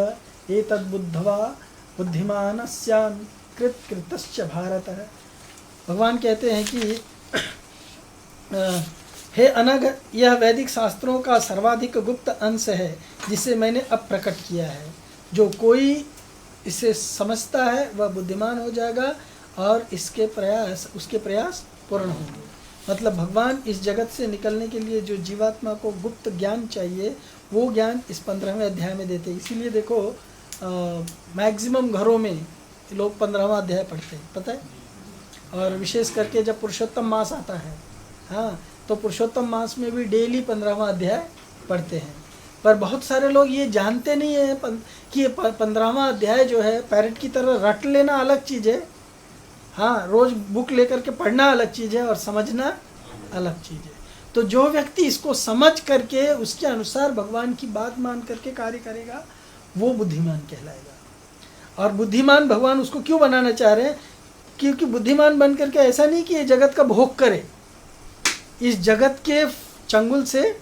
एतद्बुद्ध्वा बुद्धिमानस्यान् कृतश्च भारत। भगवान कहते हैं कि हे अनघ, यह वैदिक शास्त्रों का सर्वाधिक गुप्त अंश है जिसे मैंने अब प्रकट किया है। जो कोई इसे समझता है वह बुद्धिमान हो जाएगा और उसके प्रयास पूर्ण होंगे। मतलब भगवान इस जगत से निकलने के लिए जो जीवात्मा को गुप्त ज्ञान चाहिए वो ज्ञान इस 15वें अध्याय में देते हैं। इसीलिए देखो मैक्सिमम घरों में लोग 15वां अध्याय पढ़ते हैं, पता है। और विशेष करके जब पुरुषोत्तम मास आता है, हाँ, तो पुरुषोत्तम मास में भी डेली 15वां अध्याय पढ़ते हैं। पर बहुत सारे लोग ये जानते नहीं है कि ये 15वां अध्याय जो है पैरेट की तरह रट लेना अलग चीज़ है, हाँ, रोज बुक लेकर के पढ़ना अलग चीज़ है और समझना अलग चीज़ है। तो जो व्यक्ति इसको समझ करके उसके अनुसार भगवान की बात मान करके कार्य करेगा वो बुद्धिमान कहलाएगा। और बुद्धिमान भगवान उसको क्यों बनाना चाह रहे हैं? क्योंकि बुद्धिमान बन करके ऐसा नहीं कि ये जगत का भोग करे, इस जगत के चंगुल से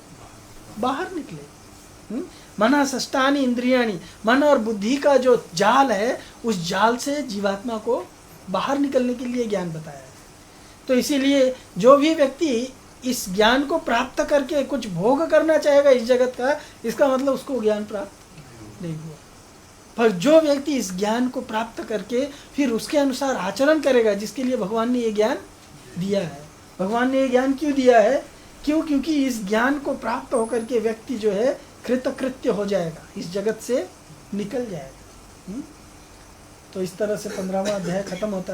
बाहर निकले। मना षष्ठानि इंद्रियाणि, मन और बुद्धि का जो जाल है उस जाल से जीवात्मा को बाहर निकलने के लिए ज्ञान बताया है। तो इसीलिए जो भी व्यक्ति इस ज्ञान को प्राप्त करके कुछ भोग करना चाहेगा इस जगत का, इसका मतलब उसको ज्ञान प्राप्त नहीं हुआ। पर जो व्यक्ति इस ज्ञान को प्राप्त करके फिर उसके अनुसार आचरण करेगा, जिसके लिए भगवान ने ये ज्ञान दिया है। भगवान ने ये ज्ञान क्यों दिया है? क्योंकि इस ज्ञान को प्राप्त होकर के व्यक्ति जो है कृतकृत्य हो जाएगा, इस जगत से निकल जाएगा। तो इस तरह से 15वां अध्याय खत्म होता है।